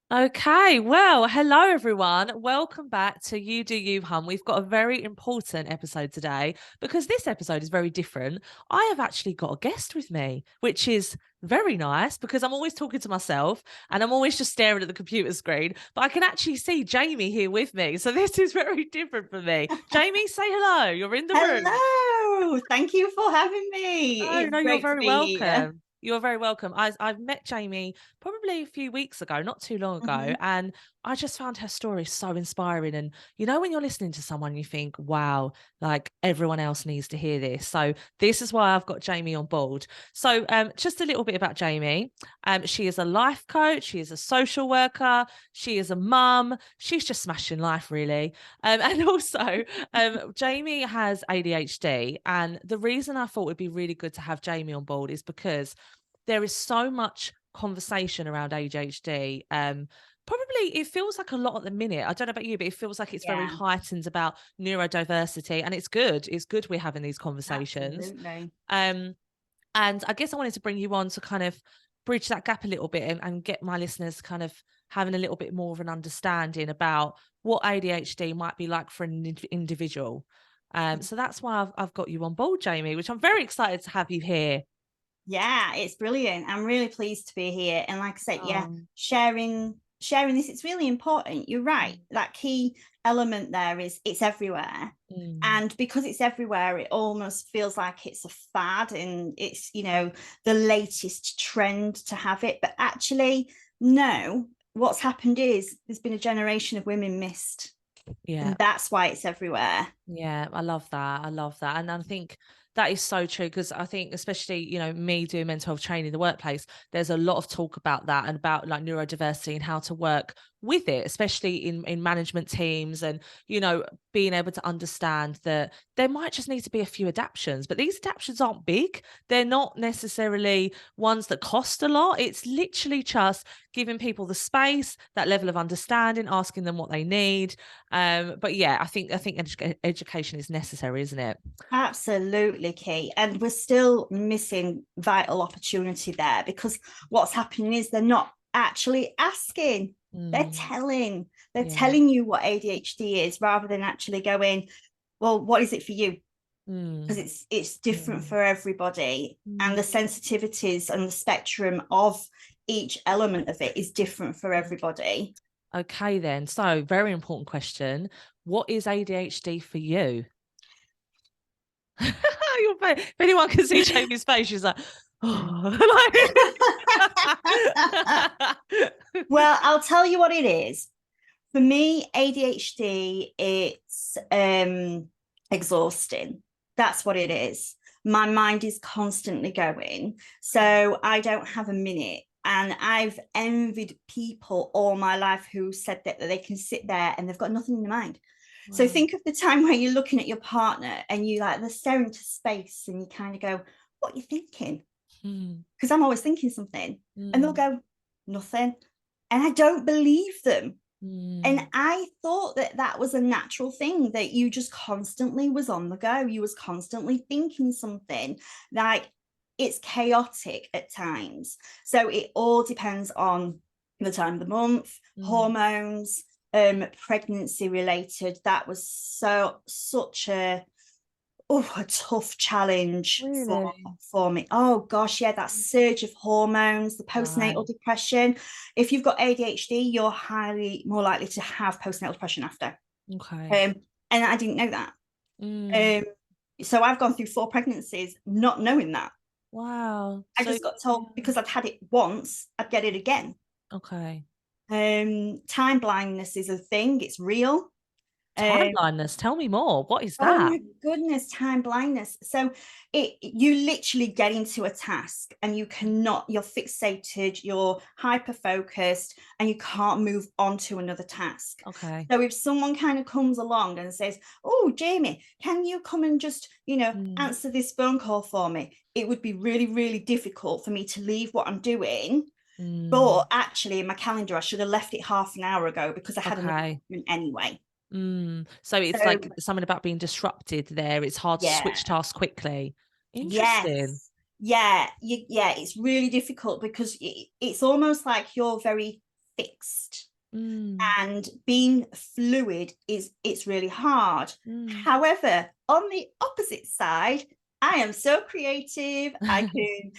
Okay, well, hello everyone. Welcome back to You Do You Hun. We've got a very important episode today because this episode is very different. I have actually got a guest with me, which is very nice because I'm always talking to myself and I'm always just staring at the computer screen, but I can actually see Jamie here with me. So this is very different for me. Jamie, say hello. You're in the room. Hello. Thank you for having me. Oh, It's no, you're great to very be here. welcome. You're very welcome. I've met Jamie probably a few weeks ago, not too long ago, Mhm. and I just found her story so inspiring. And you know, when you're listening to someone, you think, wow, like everyone else needs to hear this. So this is why I've got Jamie on board. So just a little bit about Jamie. She is a life coach, she is a social worker, she is a mum, she's just smashing life, really. And also Jamie has ADHD, and the reason I thought it would be really good to have Jamie on board is because there is so much conversation around ADHD. Probably it feels like a lot at the minute. I don't know about you, but it feels like it's very Yeah, heightened about neurodiversity, and it's good. It's good we're having these conversations. absolutely. Um, and I guess I wanted to bring you on to kind of bridge that gap a little bit and get my listeners kind of having a little bit more of an understanding about what ADHD might be like for an individual. So that's why I've got you on board, Jamie, which I'm very excited to have you here. Yeah, it's brilliant. I'm really pleased to be here. And like I said, yeah, Um, sharing this, it's really important. You're right. That key element there is it's everywhere. mm, And because it's everywhere, it almost feels like it's a fad and it's, the latest trend to have it. But actually, no, what's happened is there's been a generation of women missed. And yeah. that's why it's everywhere. Yeah, I love that. I love that. And I think that is so true because I think, especially, me doing mental health training in the workplace, there's a lot of talk about that and about like neurodiversity and how to work with it, especially in management teams and, being able to understand that there might just need to be a few adaptations, but these adaptations aren't big. They're not necessarily ones that cost a lot. It's literally just giving people the space, that level of understanding, asking them what they need, but yeah, I think education is necessary, isn't it? Absolutely key. And we're still missing vital opportunity there because what's happening is they're not actually asking. They're Mm, telling. They're yeah. telling you what ADHD is rather than actually going, well, what is it for you? Because Mm, it's different mm, for everybody. And the mm, sensitivities and the spectrum of each element of it is different for mm. everybody. Okay, then. So, very important question. What is ADHD for you? If anyone can see Jamie's face, she's like, oh, like, Well, I'll tell you what it is. For me, ADHD, it's exhausting. That's what it is. My mind is constantly going. So I don't have a minute. And I've envied people all my life who said that they can sit there and they've got nothing in their mind. So wow. think of the time where you're looking at your partner and you like they're staring into space and you kind of go, what are you thinking? Mm, Because I'm always thinking something. And they'll mm, go, nothing. And I don't believe them. And mm, I thought that that was a natural thing, that you just constantly was on the go. You was constantly thinking something. Like, it's chaotic at times. So it all depends on the time of the month, mm. hormones, pregnancy related. That was such a tough challenge Really? for me. Oh gosh, yeah, that surge of hormones, the postnatal Right. depression. If you've got ADHD, you're highly more likely to have postnatal depression after. Okay. Um, and I didn't know that. Mm. Um, so I've gone through 4 pregnancies not knowing that. Wow. I So, just got told yeah. because I'd had it once, I'd get it again. Okay. Time blindness is a thing; it's real. Time Um, blindness. Tell me more. What is Oh that? my goodness, time blindness. So you literally get into a task and you're fixated, you're hyper focused, and you can't move on to another task. Okay. So if someone kind of comes along and says, "Oh, Jamie, can you come and just, Mm, answer this phone call for me?" It would be really, really difficult for me to leave what I'm doing. mm, But actually, in my calendar, I should have left it half an hour ago because I had an okay. appointment anyway. So it's So like something about being disrupted there. It's hard to yeah. switch tasks quickly. Interesting. Yes. Yeah, it's really difficult because it's almost like you're very fixed. Mm. And being fluid it's really hard. Mm. However, on the opposite side, I am so creative. I can,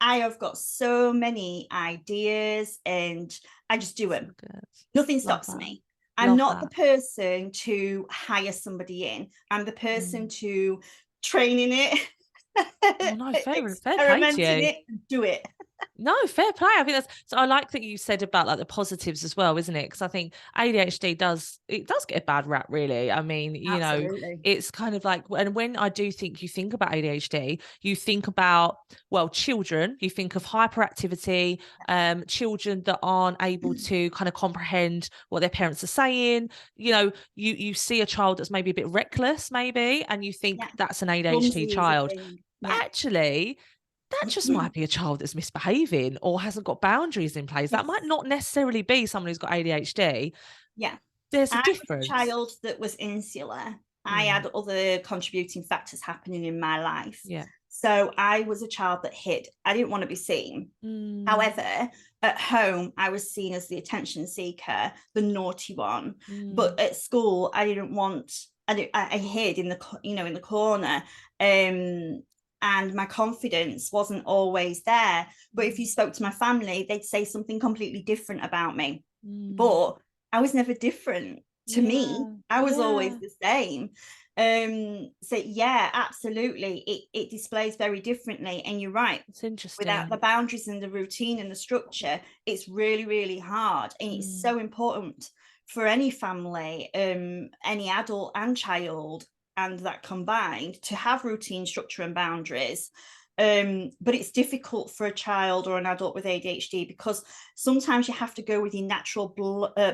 I have got so many ideas and I just do So them. good. Nothing Love stops that. me. I'm Love not the that. person to hire somebody in. I'm the person Mm. to train in it, Oh no, fair play to experiment in you. it, do it. No, fair play. I think that's so. I like that you said about like the positives as well, isn't it? Because I think ADHD does get a bad rap, really. I mean, Absolutely. it's kind of like, and when I do think you think about ADHD, you think about, well, children. You think of hyperactivity, children that aren't able to kind of comprehend what their parents are saying. You see a child that's maybe a bit reckless, maybe, and you think Yeah. that's an ADHD Clumsy is a child. thing. But Yeah. actually, that just might be a child that's misbehaving or hasn't got boundaries in place. That might Yes. not necessarily be someone who's got ADHD. Yeah. There's a I was a difference. child that was insular. I Mm, had other contributing factors happening in my life. yeah. So I was a child that hid. I didn't want to be seen. Mm, However, at home, I was seen as the attention seeker, the naughty one. mm, But at school, I didn't want. I hid in the in the corner, and my confidence wasn't always there. But if you mm, spoke to my family, they'd say something completely different about me. mm. But I was never different to me. Yeah. I was always Yeah. the same. So yeah, absolutely. It displays very differently. And you're right, It's without the interesting. boundaries and the routine and the structure, it's really, really hard. And it's Mm, so important for any family, any adult and child, and that combined to have routine, structure, and boundaries. But it's difficult for a child or an adult with ADHD because sometimes you have to go with your natural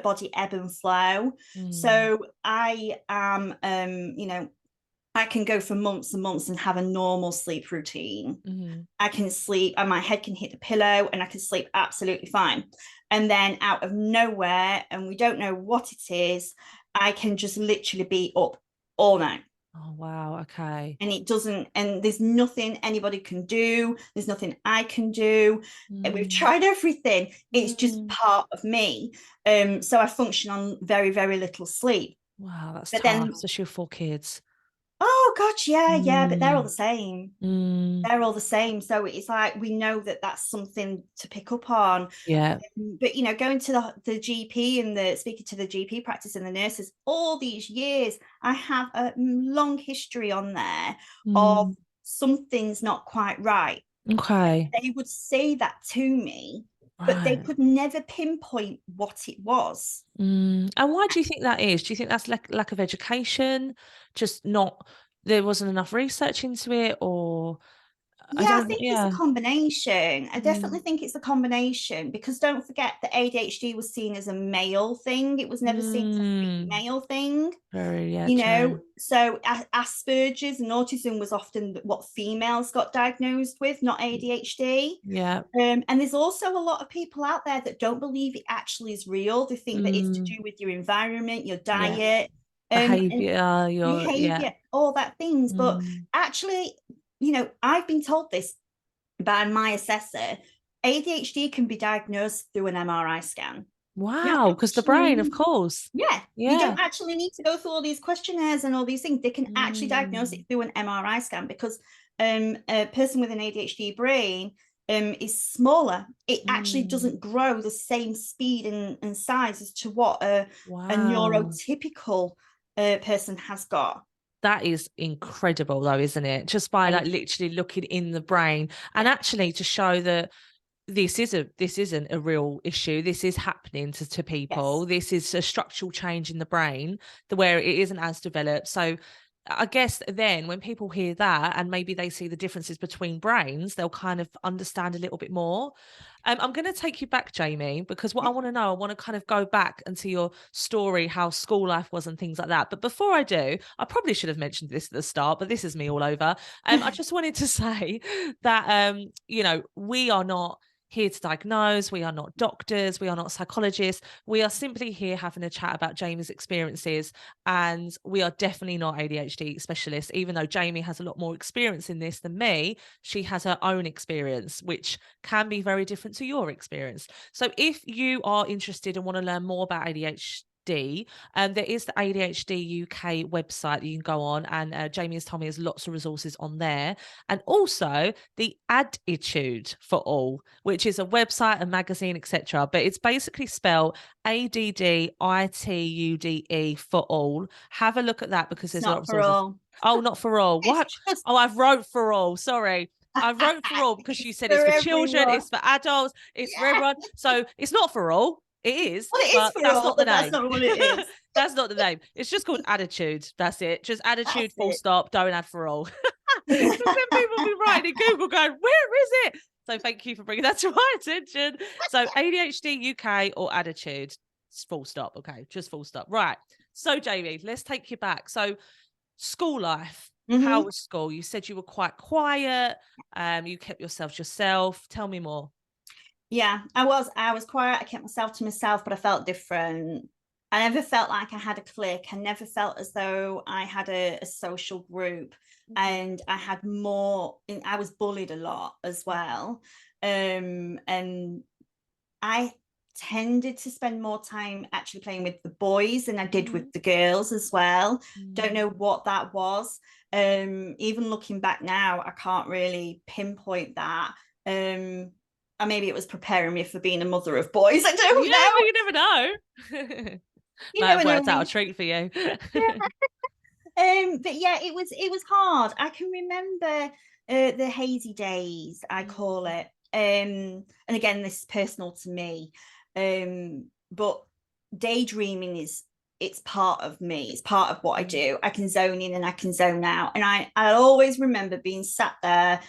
body ebb and flow. mm, So I am, I can go for months and months and have a normal sleep routine. mm. I can sleep and my head can hit the pillow and I can sleep absolutely fine. And then out of nowhere, and we don't know what it is, I can just literally be up all night. Oh, wow. Okay. And it doesn't, and there's nothing anybody can do. There's nothing I can do. And we've Mm, tried everything. It's just mm. part of me. So I function on very, very little sleep. Wow, that's But tough, then, especially with 4 kids. oh gosh, yeah, yeah, but they're all Mm, the same. mm. They're all the same. So it's like we know that that's something to pick up on. Yeah. But going to the GP and the speaking to the GP practice and the nurses all these years, I have a long history on there of Mm. something's not quite right. Okay. They would say that to me, but they Right. could never pinpoint what it was. And why do you think that is? Do you think that's lack of education? Just not, there wasn't enough research into it, or I Yeah, I don't, think it's a yeah. combination. I definitely Mm, think it's a combination because don't forget that ADHD was seen as a male thing. It was never seen as a mm, female thing. very, yeah, true. So Asperger's and autism was often what females got diagnosed with, not ADHD. Yeah. And there's also a lot of people out there that don't believe it actually is real. They think that it's to Mm, do with your environment, your yeah. diet, and Behavior, yeah. behavior, all that things. But Mm. actually, I've been told this by my assessor. ADHD can be diagnosed through an MRI scan. You don't Wow, because the actually brain, of need, course. yeah, you Yeah. don't actually need to go through all these questionnaires and all these things. They can actually diagnose Mm, it through an MRI scan because a person with an ADHD brain is smaller. It actually mm. doesn't grow the same speed and size as to what a Wow. neurotypical person has got. That is incredible though, isn't it? Just by like Amazing. literally looking in the brain and Yeah. actually to show that this isn't a real issue. This is happening to Yes. people. This is a structural change in the brain where it isn't as developed. So I guess then when people hear that and maybe they see the differences between brains, they'll kind of understand a little bit more. I'm going to take you back, Jamie, because what I Yeah. want to know, I want to kind of go back into your story, how school life was and things like that. But before I do, I probably should have mentioned this at the start, but this is me all over. I just wanted to say that, we are not here to diagnose. We are not doctors. We are not psychologists. We are simply here having a chat about Jamie's experiences. And we are definitely not ADHD specialists. Even though Jamie has a lot more experience in this than me, she has her own experience, which can be very different to your experience. So if you are interested and want to learn more about ADHD, there is the ADHD UK website that you can go on, and Jamie has told me there's lots of resources on there, and also the Additude for All, which is a website, a magazine, etc. But it's basically spelled ADDITUDE for all. Have a look at that because It's there's a lot of not for resources. all. Oh, not for all. It's What? just Oh, I've wrote for all. Sorry. I wrote for all because you it's said for it's for children, everyone. it's for adults, it's for Yeah. everyone. So it's not for all. It is, Well, it is but for that's all, not the but that's name. not what it is. That's not the name. It's just called Attitude. That's it. Just Attitude, That's full it. stop. Don't add for all. Because then people will be writing in Google going, where is it? So thank you for bringing that to my attention. So ADHD UK or Attitude. Full stop. Okay, just full stop. Right. So Jamie, let's take you back. So school life. How Mm-hmm. was school? You said you were quite quiet. You kept yourself. Tell me more. Yeah, I was quiet. I kept myself to myself, but I felt different. I never felt like I had a clique. I never felt as though I had a social group, and I had more. I was bullied a lot as well, and I tended to spend more time actually playing with the boys than I did with the girls as well. Don't know what that was. Even looking back now, I can't really pinpoint that. Or maybe it was preparing me for being a mother of boys. I don't Yeah, know. but you never know. You Might have never know worked out a me. treat for you. Yeah. But yeah, it was hard. I can remember the hazy days, I call it. And again, this is personal to me. But daydreaming it's part of me. It's part of what I do. I can zone in and I can zone out. And I always remember being sat there,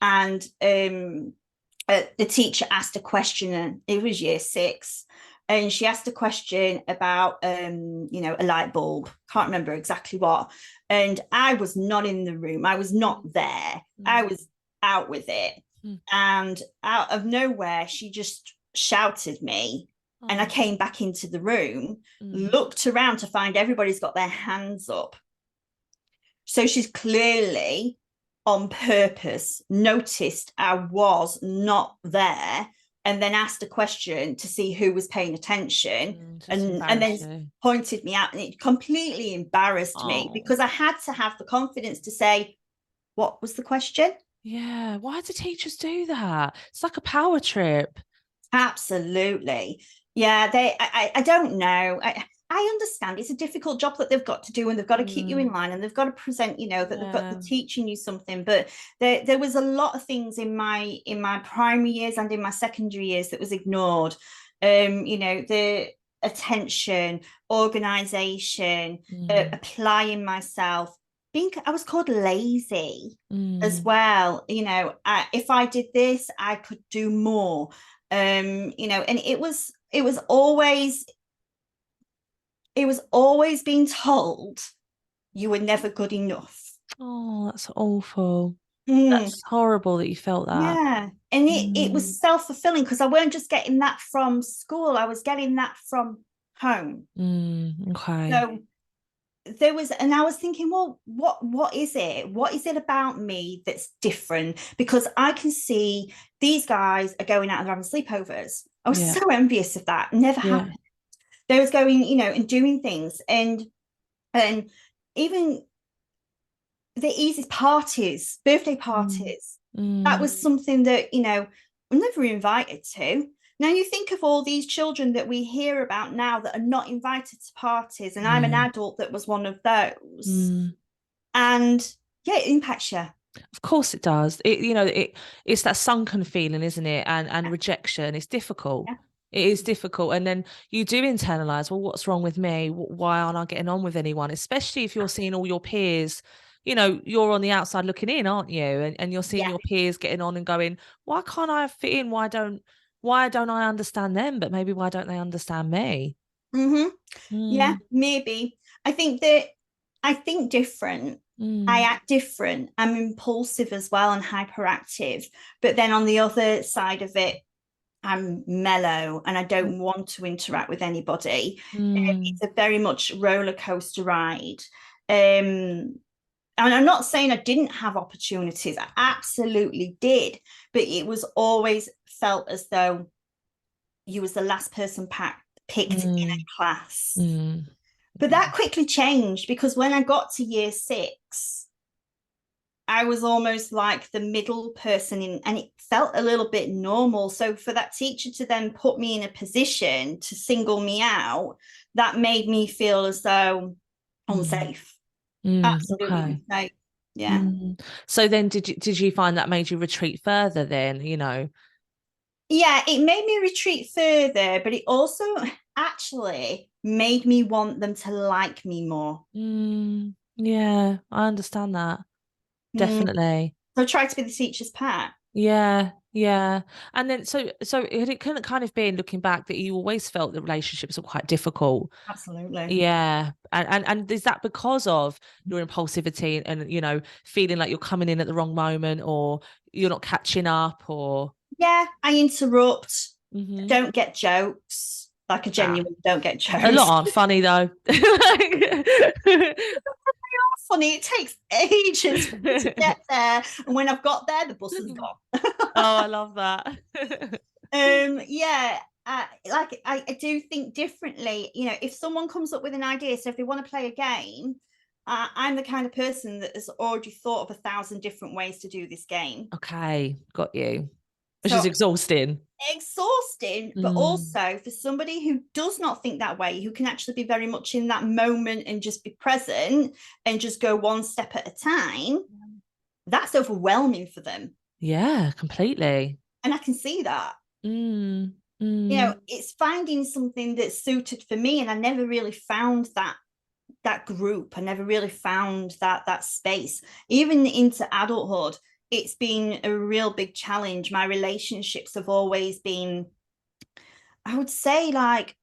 and the teacher asked a question, and it was year 6, and she asked a question about a light bulb. Can't remember exactly what. And I was not in the room. I was not there. I was out with it. And out of nowhere, she just shouted me. And I came back into the room, looked around to find everybody's got their hands up. So she's clearly on purpose noticed I was not there, and then asked a question to see who was paying attention, and then pointed me out, and it completely embarrassed me because I had to have the confidence to say, what was the question? Yeah, why do teachers do that? It's like a power trip. Absolutely. Yeah, I don't know. I understand it's a difficult job that they've got to do, and they've got to keep you in line, and they've got to present, that they've got, they're teaching you something. But there was a lot of things in my primary years and in my secondary years that was ignored. The attention, organization, applying myself. I was called lazy as well. If I did this, I could do more. And it was always being told you were never good enough. Oh, that's awful. That's horrible that you felt that. Yeah. And it was self-fulfilling because I weren't just getting that from school, I was getting that from home. Okay. So and I was thinking, well, what is it? What is it about me that's different? Because I can see these guys are going out and having sleepovers. I was so envious of that. Never happened. They was going, and doing things, and even the easiest parties, birthday parties. That was something that, we're never invited to. Now you think of all these children that we hear about now that are not invited to parties, and I'm an adult that was one of those. And yeah, it impacts you. Of course it does. It's that sunken feeling, isn't it? And rejection. It's difficult. Yeah. It is difficult. And then you do internalize, well, what's wrong with me? Why aren't I getting on with anyone? Especially if you're seeing all your peers, you're on the outside looking in, aren't you? And you're seeing your peers getting on and going, why can't I fit in? Why don't I understand them? But maybe why don't they understand me? Yeah, maybe. I think different. I act different. I'm impulsive as well and hyperactive. But then on the other side of it, I'm mellow and I don't want to interact with anybody. Mm, It's a very much roller coaster ride. And I'm not saying I didn't have opportunities. I absolutely did, but it was always felt as though you was the last person picked in a mm, class. mm. But that quickly changed because when I got to year 6, I was almost like the middle person in, and it felt a little bit normal. So for that teacher to then put me in a position to single me out, that made me feel as though Mm, unsafe. Absolutely okay. unsafe. Yeah. Mm. So then did you find that made you retreat further then, Yeah, it made me retreat further, but it also actually made me want them to like me more. Yeah, I understand that. Mm. Definitely. So I tried to be the teacher's pet. Yeah, yeah. And then so it couldn't kind of be looking back that you always felt the relationships were quite difficult. Absolutely. Yeah. And is that because of your impulsivity and feeling like you're coming in at the wrong moment or you're not catching up or Yeah, I interrupt. hmm Don't get jokes. Like a ah, genuine don't get a lot jokes. aren't funny though. Funny, it takes ages for me to get there. And when I've got there, the bus is gone. Oh, I love that. Yeah, I do think differently. If someone comes up with an idea, so if they want to play a game, I'm the kind of person that has already thought of 1,000 different ways to do this game. Okay, got you. Which is So exhausting. exhausting, but Mm, also for somebody who does not think that way, who can actually be very much in that moment and just be present and just go one step at a time, that's overwhelming for them. yeah, completely. And I can see that. Mm, mm, It's finding something that's suited for me. And I never really found that group. I never really found that space. Even into adulthood, it's been a real big challenge. My relationships have always been, I would say, like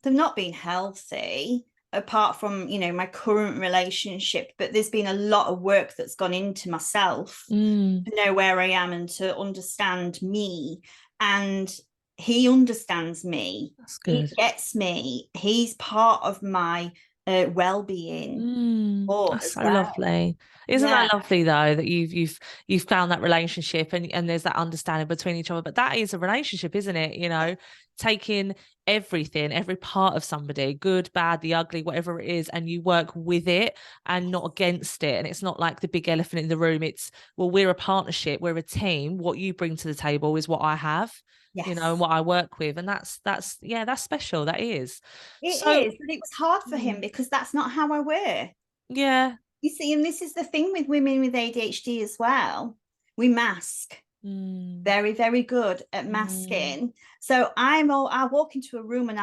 they've not been healthy apart from my current relationship, but there's been a lot of work that's gone into myself mm. to know where I am and to understand me. And he understands me, That's he good. gets me, he's part of my well-being That's as so well. lovely. Isn't Yeah. that lovely though that you've found that relationship and there's that understanding between each other. But that is a relationship, isn't it? Taking everything, every part of somebody, good, bad, the ugly, whatever it is, and you work with it and not against it. And it's not like the big elephant in the room. It's, well, we're a partnership, we're a team. What you bring to the table is what I have, and Yes, what I work with. And that's yeah, that's special. That is. it So is, but it was hard for him mm, because that's not how I were. yeah. You see, and this is the thing with women with ADHD as well. We mask. Mm, Very, very good at mm, masking. So I'll walk into a room and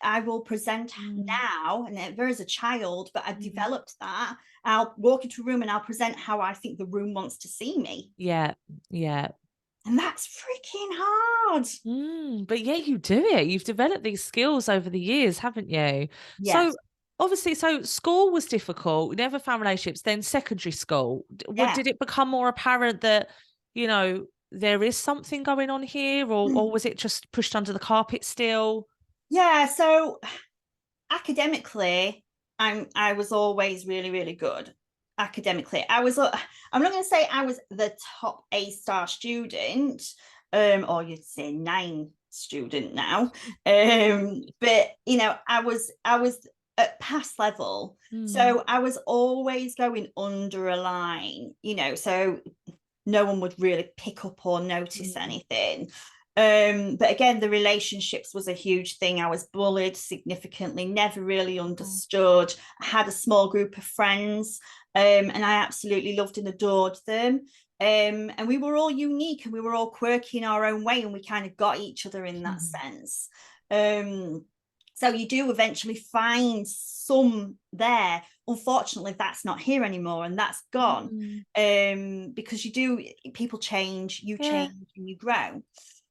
I will present mm, now, and never as a child, but I mm. developed that. I'll walk into a room and I'll present how I think the room wants to see me. Yeah, yeah. And that's freaking hard. But yeah, you do it. You've developed these skills over the years, haven't you? So Yes. obviously, so school was difficult. You never found relationships. Then secondary school. What Yeah. did it become more apparent that, there is something going on here, or was it just pushed under the carpet still? Yeah. So academically, I was always really, really good. Academically, I'm not going to say I was the top A-star student, or you'd say 9 student now, but I was at pass level, Mm, so I was always going under a line, so no one would really pick up or notice mm, anything. But again, the relationships was a huge thing. I was bullied significantly, never really oh, understood. I had a small group of friends, and I absolutely loved and adored them. And we were all unique and we were all quirky in our own way, and we kind of got each other in that mm, sense. Um, so you do eventually find some there. Unfortunately, that's not here anymore, and that's gone. mm. Because people change, you Yeah. change, and you grow.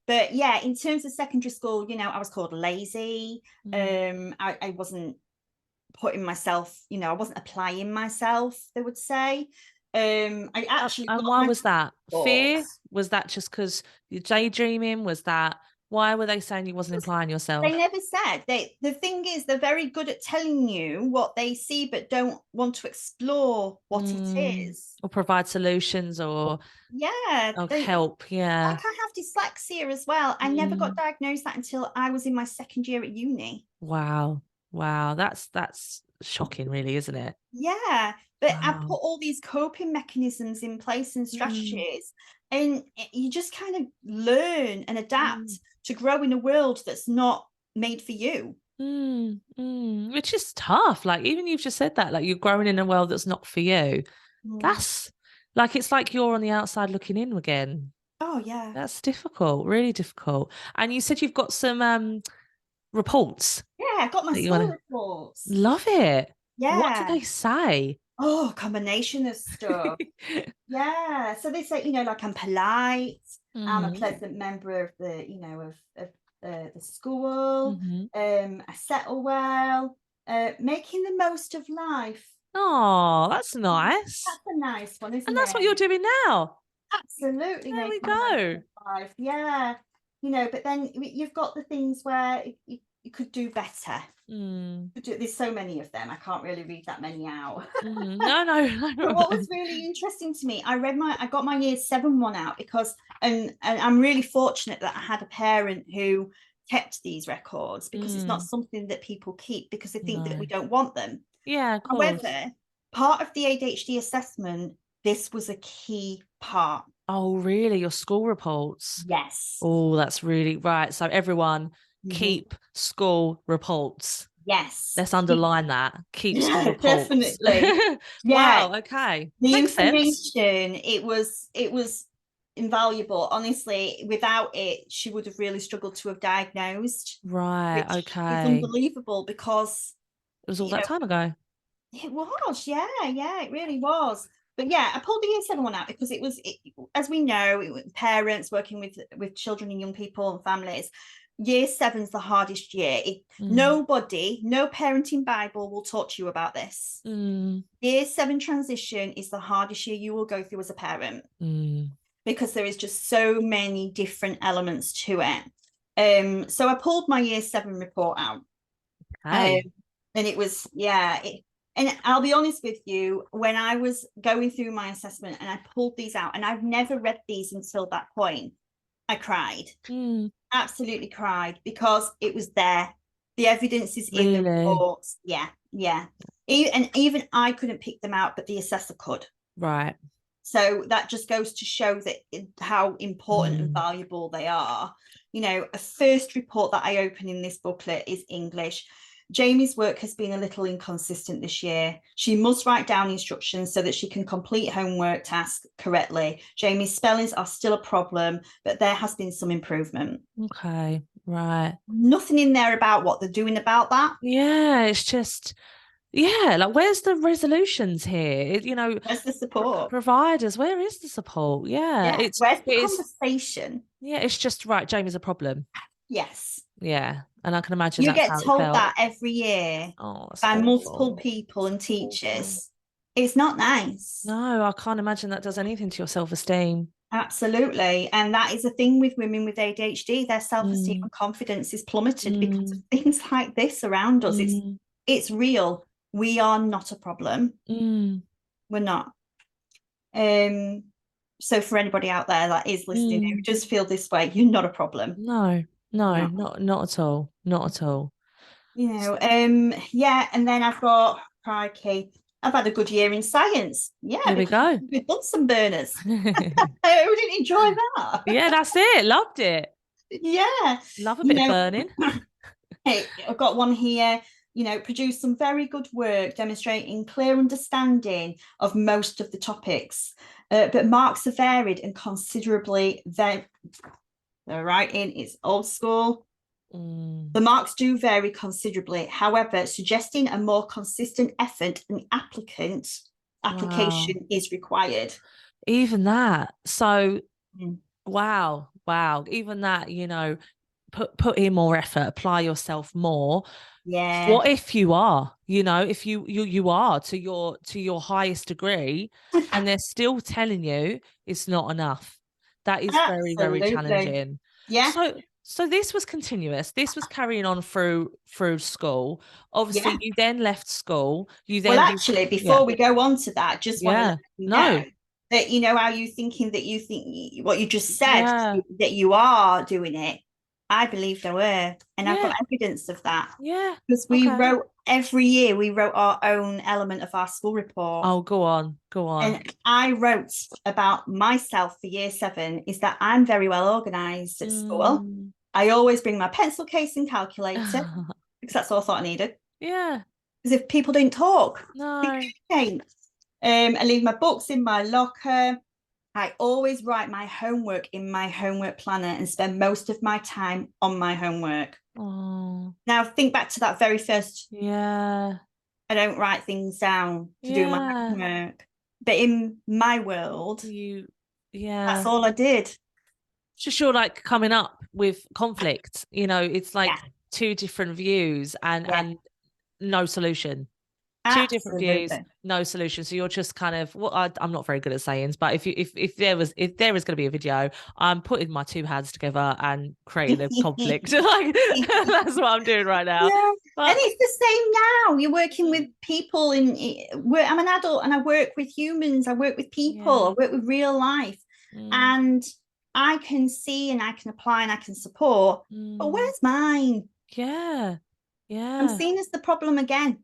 But yeah, in terms of secondary school, I was called lazy. Mm, I wasn't putting myself, I wasn't applying myself, they would say. I actually And got why my was that? Fear? thoughts. Was that just because you're daydreaming? Was that, why were they saying you wasn't implying They yourself? never said. The thing is, they're very good at telling you what they see, but don't want to explore what it is. Or provide solutions Yeah, or then help. Yeah. like I have dyslexia as well. I never got Mm. diagnosed that until I was in my second year at uni. Wow. Wow. That's shocking, really, isn't it? Yeah, but I Wow. put all these coping mechanisms in place and Mm. strategies, and you just kind of learn and Mm. adapt to grow in a world that's not made for you. Which is tough. Like, even you've just said that, like you're growing in a world that's not for you. Mm. That's like, it's like you're on the outside looking in again. Oh yeah. That's difficult, really difficult. And you said you've got some reports Yeah, I got my that you want school to reports. love it. What do Yeah. they say? Oh, combination of stuff. Yeah. So they say, like I'm polite, I'm a Mm. pleasant member of the school, Hmm. I settle well, making the most of life. Oh, that's nice. That's a nice one, And isn't that's what you're it? doing now. Absolutely There we making the most go. of life. Yeah. But then you've got the things where you could do better. Mm. There's so many of them. I can't really read that many out. No, no, But no. what was really interesting to me, I got my year 7 one out because, and I'm really fortunate that I had a parent who kept these records, because it's not Mm. something that people keep because they think that we No. don't want them. Yeah, of course. However, part of the ADHD assessment, this was a key part. Oh, really? Your school reports? Yes. Oh, that's really right. So everyone Mhm. keep school reports. Yes. Let's underline that. Keep school Yeah, reports. definitely. Yeah. Wow, okay. The Makes sense. information, it was invaluable. Honestly, without it, she would have really struggled to have diagnosed, Right, which is okay. unbelievable because, It was all you that know, time ago. it was, yeah, it really was. But yeah, I pulled the year 7 one out because as we know, parents working with children and young people and families, year 7's the hardest year. Mm, No parenting Bible will talk to you about this. mm, Year 7 transition is the hardest year you will go through as a parent, mm. because there is just so many different elements to it. So I pulled my year 7 report out. Um, Okay. and it was, yeah. And I'll be honest with you, when I was going through my assessment and I pulled these out, and I've never read these until that point, I cried, Mm, absolutely cried, because it was there. The evidence is in the really? reports. Yeah, yeah. And even I couldn't pick them out, but the assessor could. Right. So that just goes to show that how important and Mm, valuable they are. A first report that I open in this booklet is English. Jamie's work has been a little inconsistent this year. She must write down instructions so that she can complete homework tasks correctly. Jamie's spellings are still a problem, but there has been some improvement. okay. Right. Nothing in there about what they're doing about that. Yeah, it's just, yeah, like where's the resolutions here? Where's the support? Providers, where is the support? Yeah, Yeah. Where's the it's conversation? yeah, it's just right. Jamie's a problem. Yes. Yeah, and I can imagine You that's get how it told felt. that every year Oh, it's by multiple awful. people and Awful. teachers. It's not nice. No, I can't imagine that does anything to your self-esteem. Absolutely. And that is a thing with women with ADHD. Their self-esteem Mm, and confidence is plummeted because of mm, things like this around us. It's mm, it's real. We are not a problem. mm, We're not. Um, so for anybody out there that is listening who mm. does feel this way, you're not a problem. No, no, No. not at all. Not at all. Yeah, and then I've got crikey. I've had a good year in science. Yeah, There we because go. we've done some burners. Who didn't enjoy that? Yeah, that's it. Loved it. Yeah. Love a You bit of know, burning. I've got one here, produced some very good work demonstrating clear understanding of most of the topics. But marks are varied and considerably, the writing is old school. Mm, The marks do vary considerably, however, suggesting a more consistent effort and wow. application is required. Even that. So, Mm. wow, wow. Even that, put in more effort, apply yourself more. Yeah. What if you are, if you are to your highest degree, and they're still telling you it's not enough? That is very, very Absolutely. challenging. Yeah. So this was continuous. This was carrying on through school. Obviously, Yeah. you then left school. Well, You actually, yeah, before we go on to that, just want to let yeah. you know No. that how you thinking that you think what you just said, Yeah. that you are doing it. I believed I were, and I've got Yeah. evidence of that, Yeah. because Okay. every year we wrote our own element of our school report. Oh, go on. Go on. And I wrote about myself for year 7 is that I'm very well organized at school. Mm. I always bring my pencil case and calculator because that's all I thought I needed. Yeah. Because if people didn't talk, they No. can't. I leave my books in my locker. I always write my homework in my homework planner and spend most of my time on my homework. Oh, Now, think back to that very first, yeah. I don't write things down to do my Yeah. homework. But in my world, Yeah. that's all I did. Just you're like coming up with conflict, it's Yeah, like two different views yeah, and no solution. Two different views, absolutely. no solution. So you're just kind of, well, I'm not very good at sayings, but if there was going to be a video, I'm putting my two hands together and creating a conflict. Like that's what I'm doing right now. Yeah, and But it's the same now. You're working with people I'm an adult and I work with humans. I work with people. yeah. I work with real life, Mm, and I can see and I can apply and I can support. But mm, where's mine? yeah. I'm Yeah. seen as the problem again.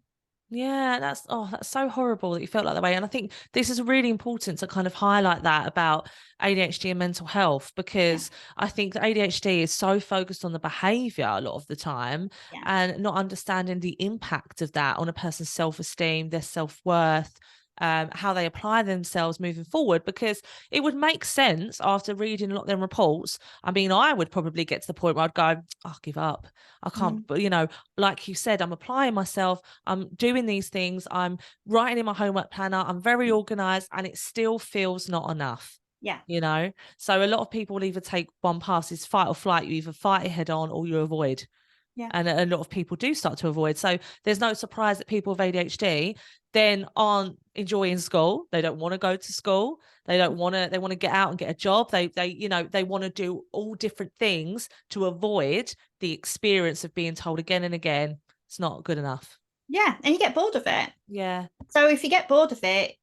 Yeah, that's so horrible that you felt like that way. And I think this is really important to kind of highlight that about ADHD and mental health, Yeah, because I think that ADHD is so focused on the behavior a lot of the time yeah, and not understanding the impact of that on a person's self-esteem, their self-worth, how they apply themselves moving forward. Because it would make sense after reading a lot of them reports. I mean, I would probably get to the point where I'd go, I'll give up. I can't, mm, but like you said, I'm applying myself, I'm doing these things, I'm writing in my homework planner, I'm very organized, and it still feels not enough. yeah, So a lot of people will either take one pass, is fight or flight. You either fight it head on or you avoid. yeah, And a lot of people do start to avoid. So there's no surprise that people with ADHD then aren't enjoying school. They don't want to go to school. They want to get out and get a job. They want to do all different things to avoid the experience of being told again and again, it's not good enough. yeah. And you get bored of it. Yeah. So if you get bored of it,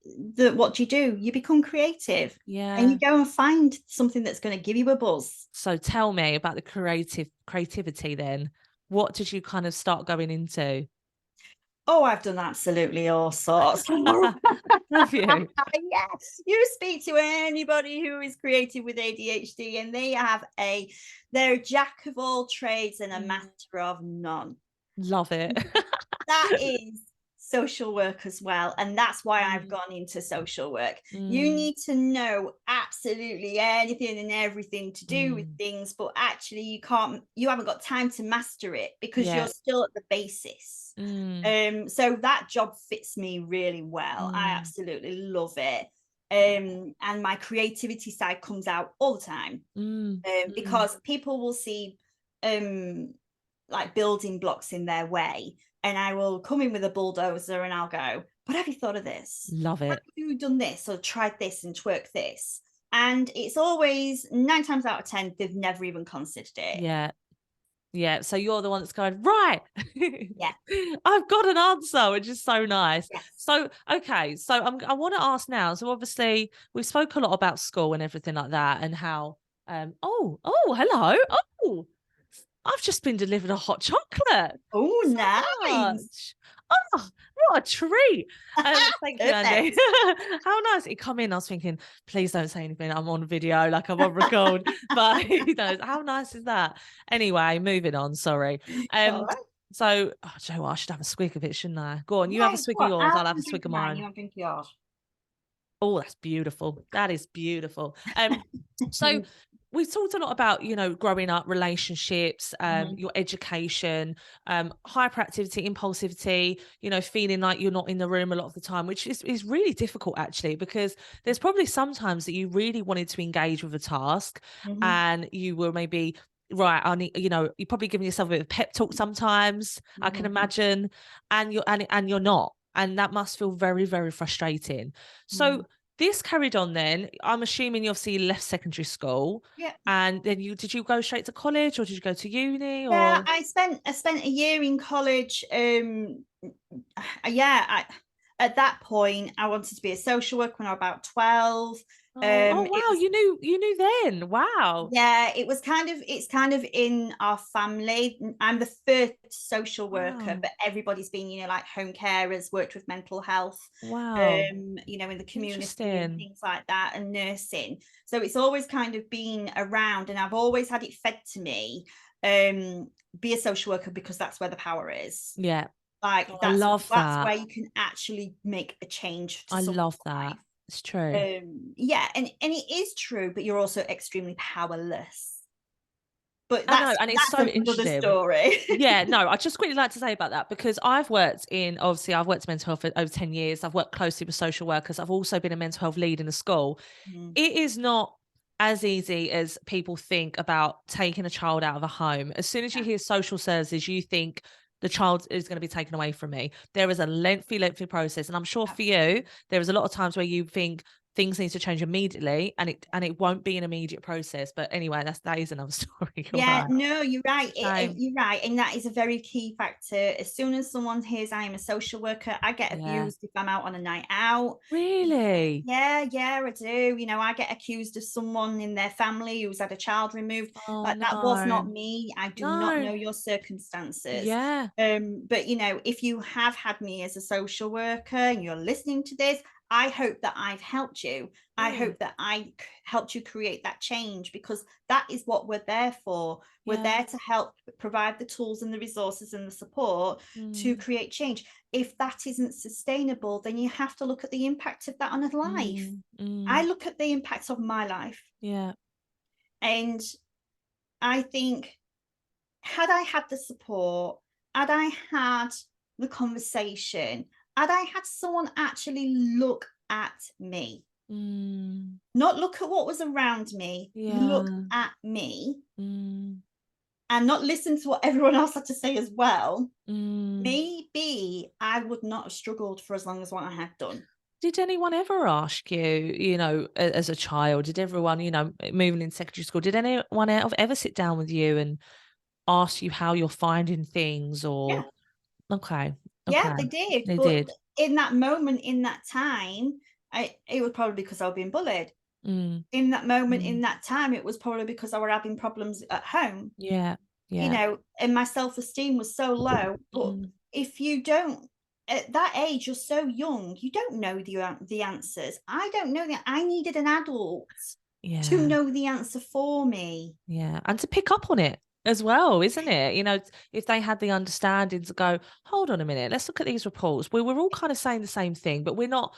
what do? You become creative, and you Yeah. go and find something that's going to give you a buzz. So tell me about the creativity then. What did you kind of start going into? Oh, I've done absolutely all sorts. Have you? Yeah, you speak to anybody who is creative with ADHD, and they're a jack of all trades and a Mm, master of none. love it. That is social work as well, and that's why I've Mm, gone into social work. You mm, need to know absolutely anything and everything to do with mm. things, but actually you haven't got time to master it because you're Yeah. still at the basis. Mm, So that job fits me really well. I mm, absolutely love it. And my creativity side comes out all the time, mm, mm. because people will see um like building blocks in their way, and I will come in with a bulldozer and I'll go, but have you thought of this? Love Have it. you done this or tried this and twerked this? And it's always 9 times out of 10 they've never even considered it. Yeah. Yeah. So you're the one that's going, right. Yeah. I've got an answer, which is so nice. Yes. So, okay. So I want to ask now. So obviously we spoke a lot about school and everything like that and how, hello. Oh, I've just been delivered a hot chocolate. Oh, So nice. much. Oh, what a treat. Thank you, Andy. Perfect. How nice. It come in. I was thinking, please don't say anything. I'm on video, like I'm on record. But how nice is that? Anyway, moving on. Sorry. All Um, right. so do you know what? I should have a swig of it, shouldn't I? Go on, you have Yeah, a swig go of on. yours. I'll I'll have have a a drink swig of of mine. mine. You have a drink of yours. Oh, that's beautiful. That is beautiful. So we talked a lot about, growing up, relationships, Mhm. your education, hyperactivity, impulsivity, feeling like you're not in the room a lot of the time, which is really difficult actually, because there's probably sometimes that you really wanted to engage with a task Mhm. and you were maybe right, I need, you know, you're probably giving yourself a bit of pep talk sometimes, I can Mhm. imagine, and you're not. And that must feel very, very frustrating. Mm. So this carried on then. I'm assuming you obviously left secondary school, Yeah. and then did you go straight to college, or did you go to uni, Yeah, or? I spent a year in college. Yeah, at that point I wanted to be a social worker when I was about 12. Oh, oh It wow, was you knew then. Wow. Yeah, it's kind of in our family. I'm the first social worker, Wow. but everybody's been, like home carers, worked with mental health, Wow. in the community and Interesting. things like that, and nursing. So it's always kind of been around, and I've always had it fed to me. Be a social worker because that's where the power is. Yeah. Like Oh, I that's love that's that. where you can actually make a change to I someone's love that. life. It's true. Yeah, and it is true, but you're also extremely powerless. But I know, and it's that's so another interesting. story. Yeah, no, I just quickly like to say about that, because I've worked in mental health for over 10 years. I've worked closely with social workers. I've also been a mental health lead in a school. Mm, It is not as easy as people think about taking a child out of a home. As soon as you yeah, hear social services, you think the child is going to be taken away from me. There is a lengthy, lengthy process. And I'm sure for you, absolutely. there is a lot of times where you think things need to change immediately, and it won't be an immediate process. But anyway, that is another story. You're Yeah, right. no, you're right. Shame. You're right, and that is a very key factor. As soon as someone hears I am a social worker, I get Yeah. abused if I'm out on a night out. Really? Yeah, I do. I get accused of someone in their family who's had a child removed. Oh, Like that was no. not me. I do not No. know your circumstances. Yeah. But if you have had me as a social worker and you're listening to this, I hope that I've helped you. I Mm, hope that helped you create that change, because that is what we're there for. We're yeah. there to help provide the tools and the resources and the support to Mm, create change. If that isn't sustainable, then you have to look at the impact of that on a life. I mm, look at the impact of my life, yeah. and I think, had I had the support, had I had the conversation, had I had someone actually look at me, Mm, not look at what was around me, look yeah. at me, Mm, and not listen to what everyone else had to say as well, mm. maybe I would not have struggled for as long as what I had done. Did anyone ever ask you, as a child, did everyone, moving in secondary school, did anyone ever sit down with you and ask you how you're finding things, or? Yeah, Okay, yeah, okay. they did. They But did. in that moment, in that time, it was probably because I was being bullied. Mm, In that moment, in mm, that time, it was probably because I were having problems at home, yeah, yeah. and my self-esteem was so low. But Mm, if you don't, at that age, you're so young, you don't know the answers. I don't know that. I needed an adult to yeah. know the answer for me. Yeah, and to pick up on it as well, isn't it? If they had the understanding to go, hold on a minute, let's look at these reports. We're all kind of saying the same thing, but we're not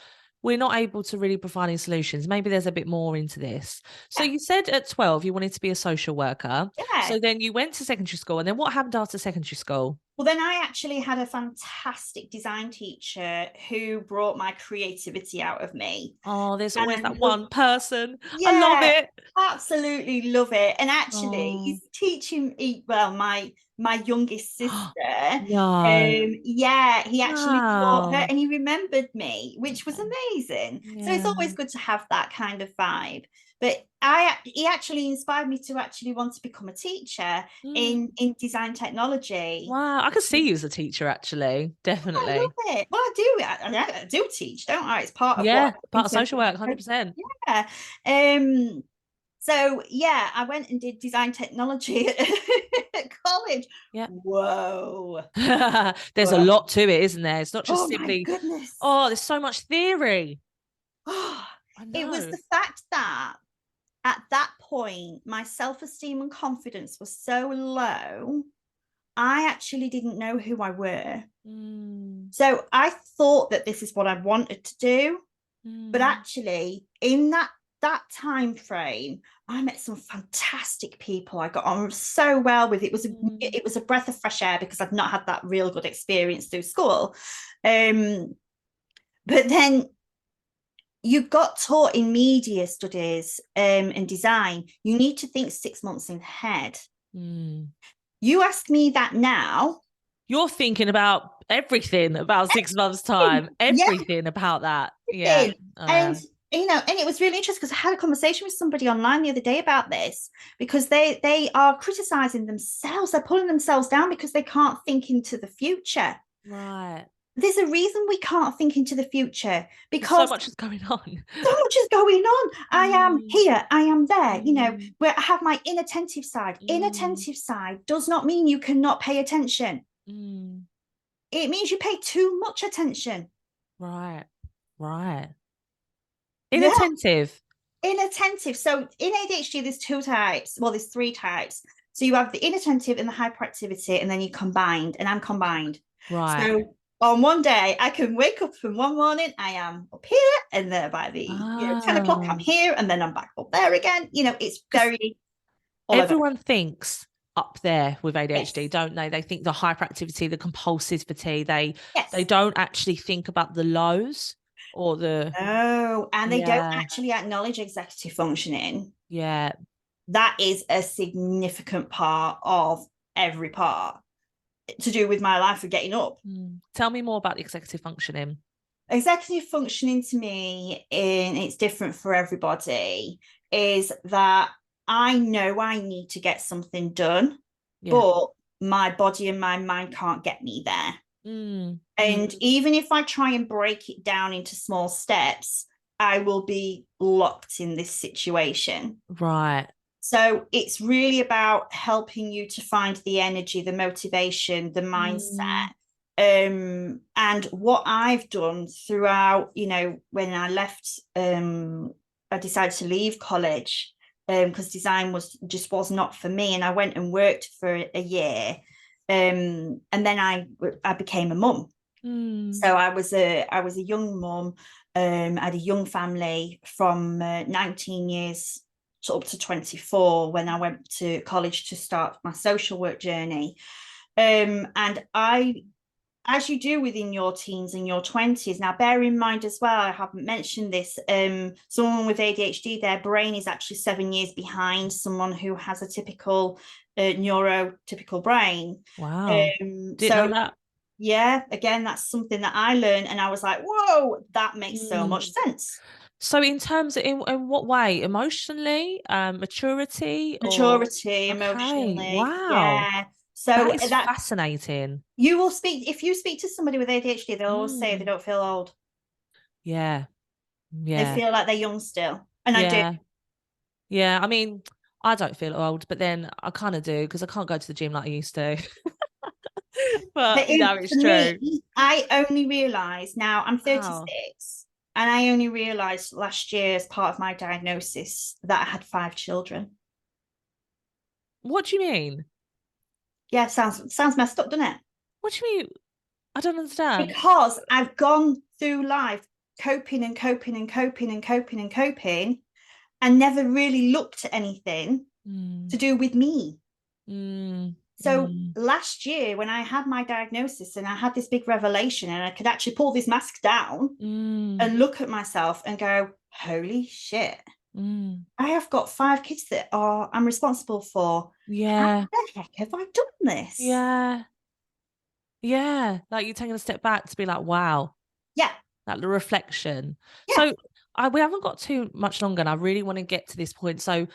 able to really provide any solutions. Maybe there's a bit more into this. So Yeah, you said at 12 you wanted to be a social worker. yeah. So then you went to secondary school, and then what happened after secondary school? Well, then I actually had a fantastic design teacher who brought my creativity out of me. Oh, there's And always I that love one person. I love Yeah, it. absolutely love it. And actually, Oh. he's teaching me, well, my youngest sister. No. Yeah, he actually taught her Wow. and he remembered me, which was Yeah. amazing. So it's Yeah. always good to have that kind of vibe. But he actually inspired me to actually want to become a teacher Mm. in design technology. Wow, I could see you as a teacher actually, I definitely. love it. Well, I do teach, don't I? It's part of what Yeah, I do in part of terms social work, 100%. of, yeah. So yeah, I went and did design technology at college. Yeah. Whoa. There's a Whoa. lot to it, isn't there? It's not just Oh my simply, goodness. oh, there's so much theory. Oh, I it was know. the fact that at that point, my self-esteem and confidence was so low, I actually didn't know who I were. Mm, So I thought that this is what I wanted to do. But mm, actually, in that time frame, I met some fantastic people. I got on so well with. mm, It was a breath of fresh air because I'd not had that real good experience through school. Um, but then you got taught in media studies and design, you need to think 6 months ahead. Mm. You ask me that now. You're thinking about everything about 6 months' time, Yeah, everything about that. Yeah, everything. I And am. and it was really interesting because I had a conversation with somebody online the other day about this, because they are criticizing themselves. They're pulling themselves down because they can't think into the future. Right. There's a reason we can't think into the future, Because so because much is going on. so much is going on. I am Mm, here, I am there, mm, where I have my inattentive side. mm, Inattentive side does not mean you cannot pay attention. mm. It means you pay too much attention. Right. Right. Yeah, Inattentive. inattentive. So in ADHD, there's two types. Well, there's three types. So you have the inattentive and the hyperactivity, and then you combined, and I'm combined. Right. So on one day, I can wake up from one morning, I am up here, and then by the 10 o'clock, I'm Oh. here, and then I'm back up there again. It's Because very all over. everyone thinks up there with ADHD, Yes. don't they? They think the hyperactivity, the compulsivity, they Yes. don't actually think about the lows or the Oh, and they don't yeah, actually acknowledge executive functioning. yeah. That is a significant part of every part to do with my life of getting up. Tell me more about the executive functioning. Executive functioning to me, and it's different for everybody, is that I know I need to get something done, Yeah. but my body and my mind can't get me there. Mm, And mm, even if I try and break it down into small steps, I will be locked in this situation. right. So it's really about helping you to find the energy, the motivation, the mindset. Mm, And what I've done throughout, when I left, I decided to leave college, because design was not for me, and I went and worked for a year, and then I became a mum. mm, So I was a young mum. I had a young family from 19 years to up to 24 when I went to college to start my social work journey. And as you do within your teens and your 20s, now bear in mind as well, I haven't mentioned this, someone with ADHD, their brain is actually 7 years behind someone who has a typical neurotypical brain. wow. Didn't So know that. yeah, again, that's something that I learned, and I was like, whoa, that makes so much Mm. sense. So in terms of in what way? Emotionally, maturity or Maturity, okay, emotionally, wow. yeah. That So is that fascinating. you will speak if you speak to somebody with ADHD, they'll always say they Mm. don't feel old. Yeah. They Yeah. feel like they're young still. And I do. Yeah. Yeah. I mean, I don't feel old, but then I kind of do because I can't go to the gym like I used to. But But it's for me, true. I only realized now I'm Wow. 36, and I only realized last year as part of my diagnosis that I had 5 children. What do you mean? Yeah, sounds messed up, doesn't it? What do you mean? I don't understand. Because I've gone through life coping and coping and coping and coping and coping, and never really looked at anything Mm, to do with me. mm, So mm, last year, when I had my diagnosis and I had this big revelation, and I could actually pull this mask down mm, and look at myself and go, holy shit, mm. I have got 5 kids that I'm responsible for. How Yeah. the heck have I done this? Yeah. Yeah. Like you're taking a step back to be like, wow. Yeah, Like the reflection. yeah. So we haven't got too much longer, and I really want to get to this point. So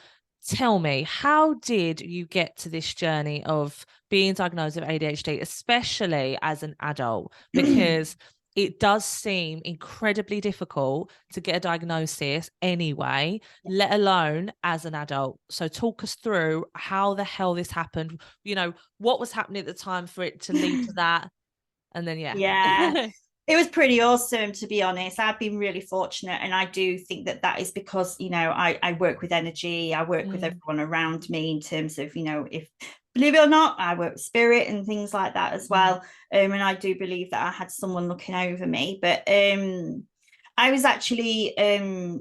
tell me, how did you get to this journey of being diagnosed with ADHD, especially as an adult? Because it does seem incredibly difficult to get a diagnosis anyway, let alone as an adult. So talk us through how the hell this happened, what was happening at the time for it to lead to that. And then, yeah. Yeah, it was pretty awesome, to be honest. I've been really fortunate, and I do think that that is because I work with energy. I work with Mm, everyone around me in terms of if believe it or not, I work with spirit and things like that as mm, well. And I do believe that I had someone looking over me. But I was actually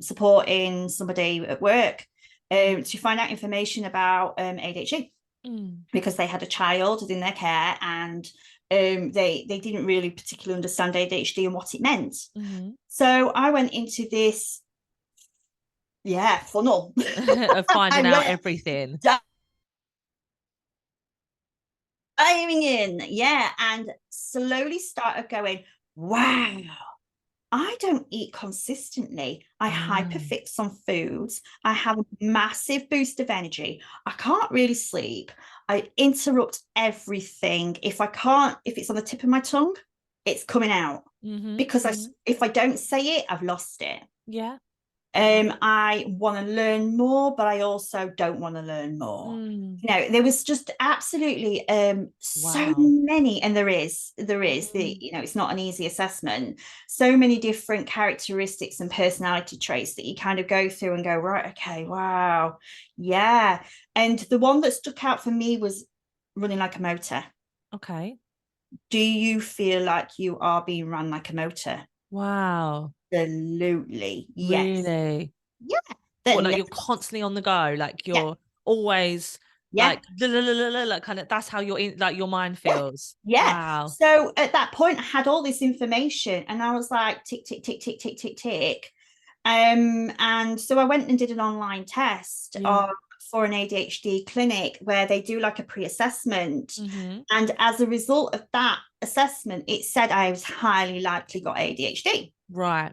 supporting somebody at work to find out information about ADHD, mm. because they had a child in their care, and they didn't really particularly understand ADHD and what it meant. Mhm. So I went into this, yeah, funnel. Of finding I out went everything. diving in, yeah, and slowly started going, wow, I don't eat consistently. I Ah. hyperfix on foods. I have a massive boost of energy. I can't really sleep. I interrupt everything. If I can't, if it's on the tip of my tongue, it's coming out Mm-hmm. because Mm-hmm. if I don't say it, I've lost it. Yeah. I want to learn more, but I also don't want to learn more. Mm. You know, there was just absolutely so Wow. many, and there is the, Mm. you know, it's not an easy assessment. So many different characteristics and personality traits that you kind of go through and go, right, okay, wow, yeah. And the one that stuck out for me was running like a motor. Okay. Do you feel like you are being run like a motor? Wow. Absolutely, yes. Really? Yeah. What, Then like you're constantly on the go, like yeah, you're always yeah, like la, la, la, la, la, like kind of that's how your like your mind yeah, feels. yeah. Wow. So at that point, I had all this information, and I was like, tick, tick, tick, tick, tick, tick, tick. And so I went and did an online test Yeah. for an ADHD clinic where they do like a pre-assessment. Mm-hmm. And as a result of that assessment, it said I was highly likely got ADHD. Right.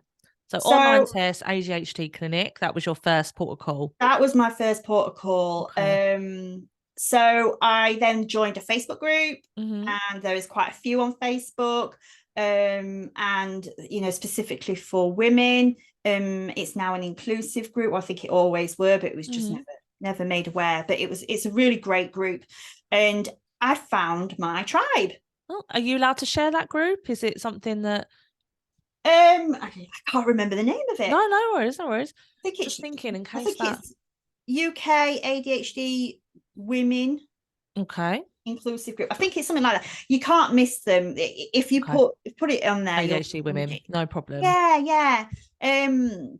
So online So test, ADHD clinic, that was your first protocol. that was my first protocol. Okay. So I then joined a Facebook group, Mm-hmm. and there is quite a few on Facebook, and you know, specifically for women. It's now an inclusive group. I think it always were, but it was just Mm-hmm. never made aware. But it's a really great group, and I found my tribe. Oh, are you allowed to share that group? Is it something that I can't remember the name of it. no, no worries, no worries. I think Just it's thinking in I case think that it's UK ADHD women okay. inclusive group. I think it's something like that. You can't miss them. If you Okay. put it on there, you'll ADHD find women, it. no problem. Yeah, yeah. Um, and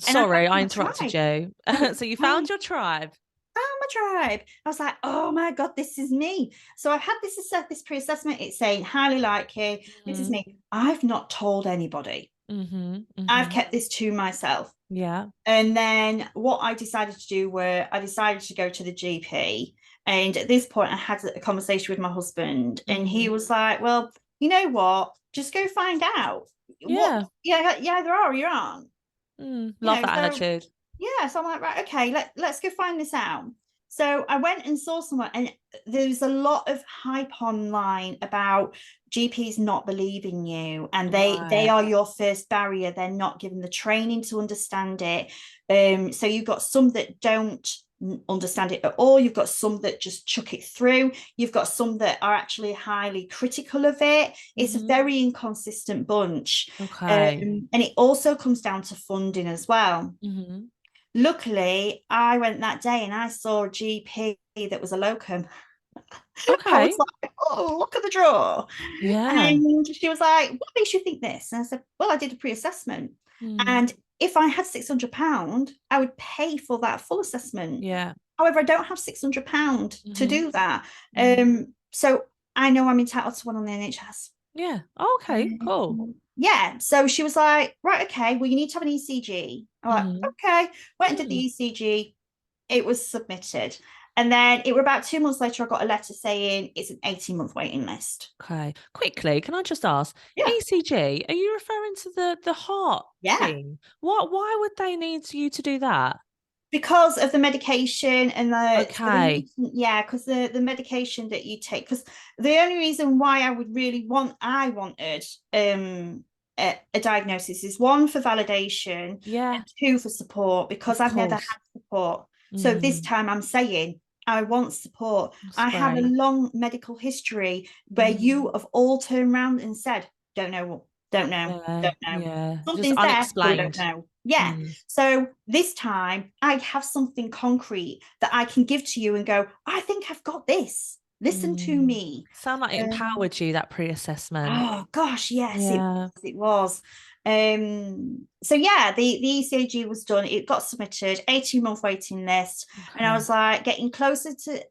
I found Sorry, I my interrupted tribe. you. No, it's So you found okay. your tribe. Found my tribe. I was like, oh my God, this is me. So I've had this pre-assessment. It's saying highly likely. This is Mm-hmm. me. I've not told anybody. Mm-hmm. I've Mm-hmm. kept this to myself. Yeah. And then what I decided to do were I decided to go to the GP. And at this point, I had a conversation with my husband, and he Mm-hmm. was like, well, you know what? Just go find out. What? Yeah. Yeah, yeah, there are or you aren't. You Love know, that so attitude. yeah, so I'm like, right, okay, let's go find this out. So I went and saw someone, and there's a lot of hype online about GPs not believing you, and they Right. are your first barrier. They're not given the training to understand it. So you've got some that don't understand it at all. You've got some that just chuck it through. You've got some that are actually highly critical of it. It's a Mm-hmm. very inconsistent bunch. Okay. And it also comes down to funding as well. Mm-hmm. Luckily, I went that day and I saw a GP that was a locum. I was Okay. like, oh, look at the draw. Yeah. And she was like, what makes you think this? And I said, well, I did a pre-assessment. Mm. And if I had £600, I would pay for that full assessment. Yeah. However, I don't have £600 to Mm-hmm. do that. Mm-hmm. So I know I'm entitled to one on the NHS. Yeah. Okay. Cool. Yeah. So she was like, right, okay, well, you need to have an ECG. I'm like, Mm-hmm. okay. Went and did the Mm. ECG. It was submitted. And then it were about 2 months later, I got a letter saying it's an 18-month waiting list. Okay. Quickly, can I just ask, Yeah. ECG, are you referring to the heart Yeah. thing? What why would they need you to do that? Because of the medication and so they Okay. need, yeah, because the medication that you take, because the only reason why I wanted a diagnosis is one for validation Yeah, and two for support, because of I've never course. had support. So this Mm, time I'm saying I want support. that's I have a great. long medical history where you Mm, have all turned around and said, don't know, don't know, yeah, don't know. yeah. Just Something's there, but we don't unexplained. know. Yeah. Mm, So this time I have something concrete that I can give to you and go, I think I've got this. Listen to mm. me. Sound like it Um, empowered you, that pre-assessment. oh gosh, yes, Yeah. it was. So yeah, the ECG was done, it got submitted, 18-month waiting list, and I Okay. was like getting closer to,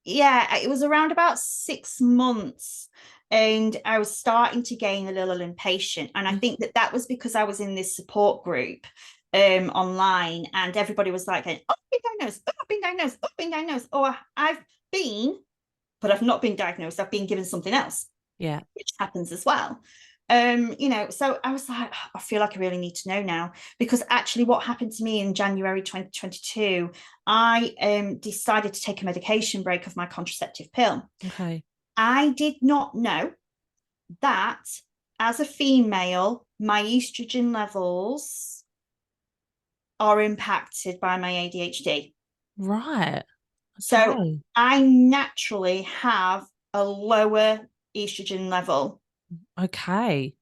yeah, it was around about 6 months. And I was starting to gain a little impatient. And I Mm, think that that was because I was in this support group online, and everybody was like, oh, I've been diagnosed, oh, I've been diagnosed, oh, I've been diagnosed. Oh, I've been, but I've not been diagnosed. I've been given something else, Yeah. which happens as well. So I was like, I feel like I really need to know now, because actually what happened to me in January 2022, I decided to take a medication break of my contraceptive pill. Okay. I did not know that as a female, my estrogen levels are impacted by my ADHD. Right. So Okay. I naturally have a lower estrogen level. Okay.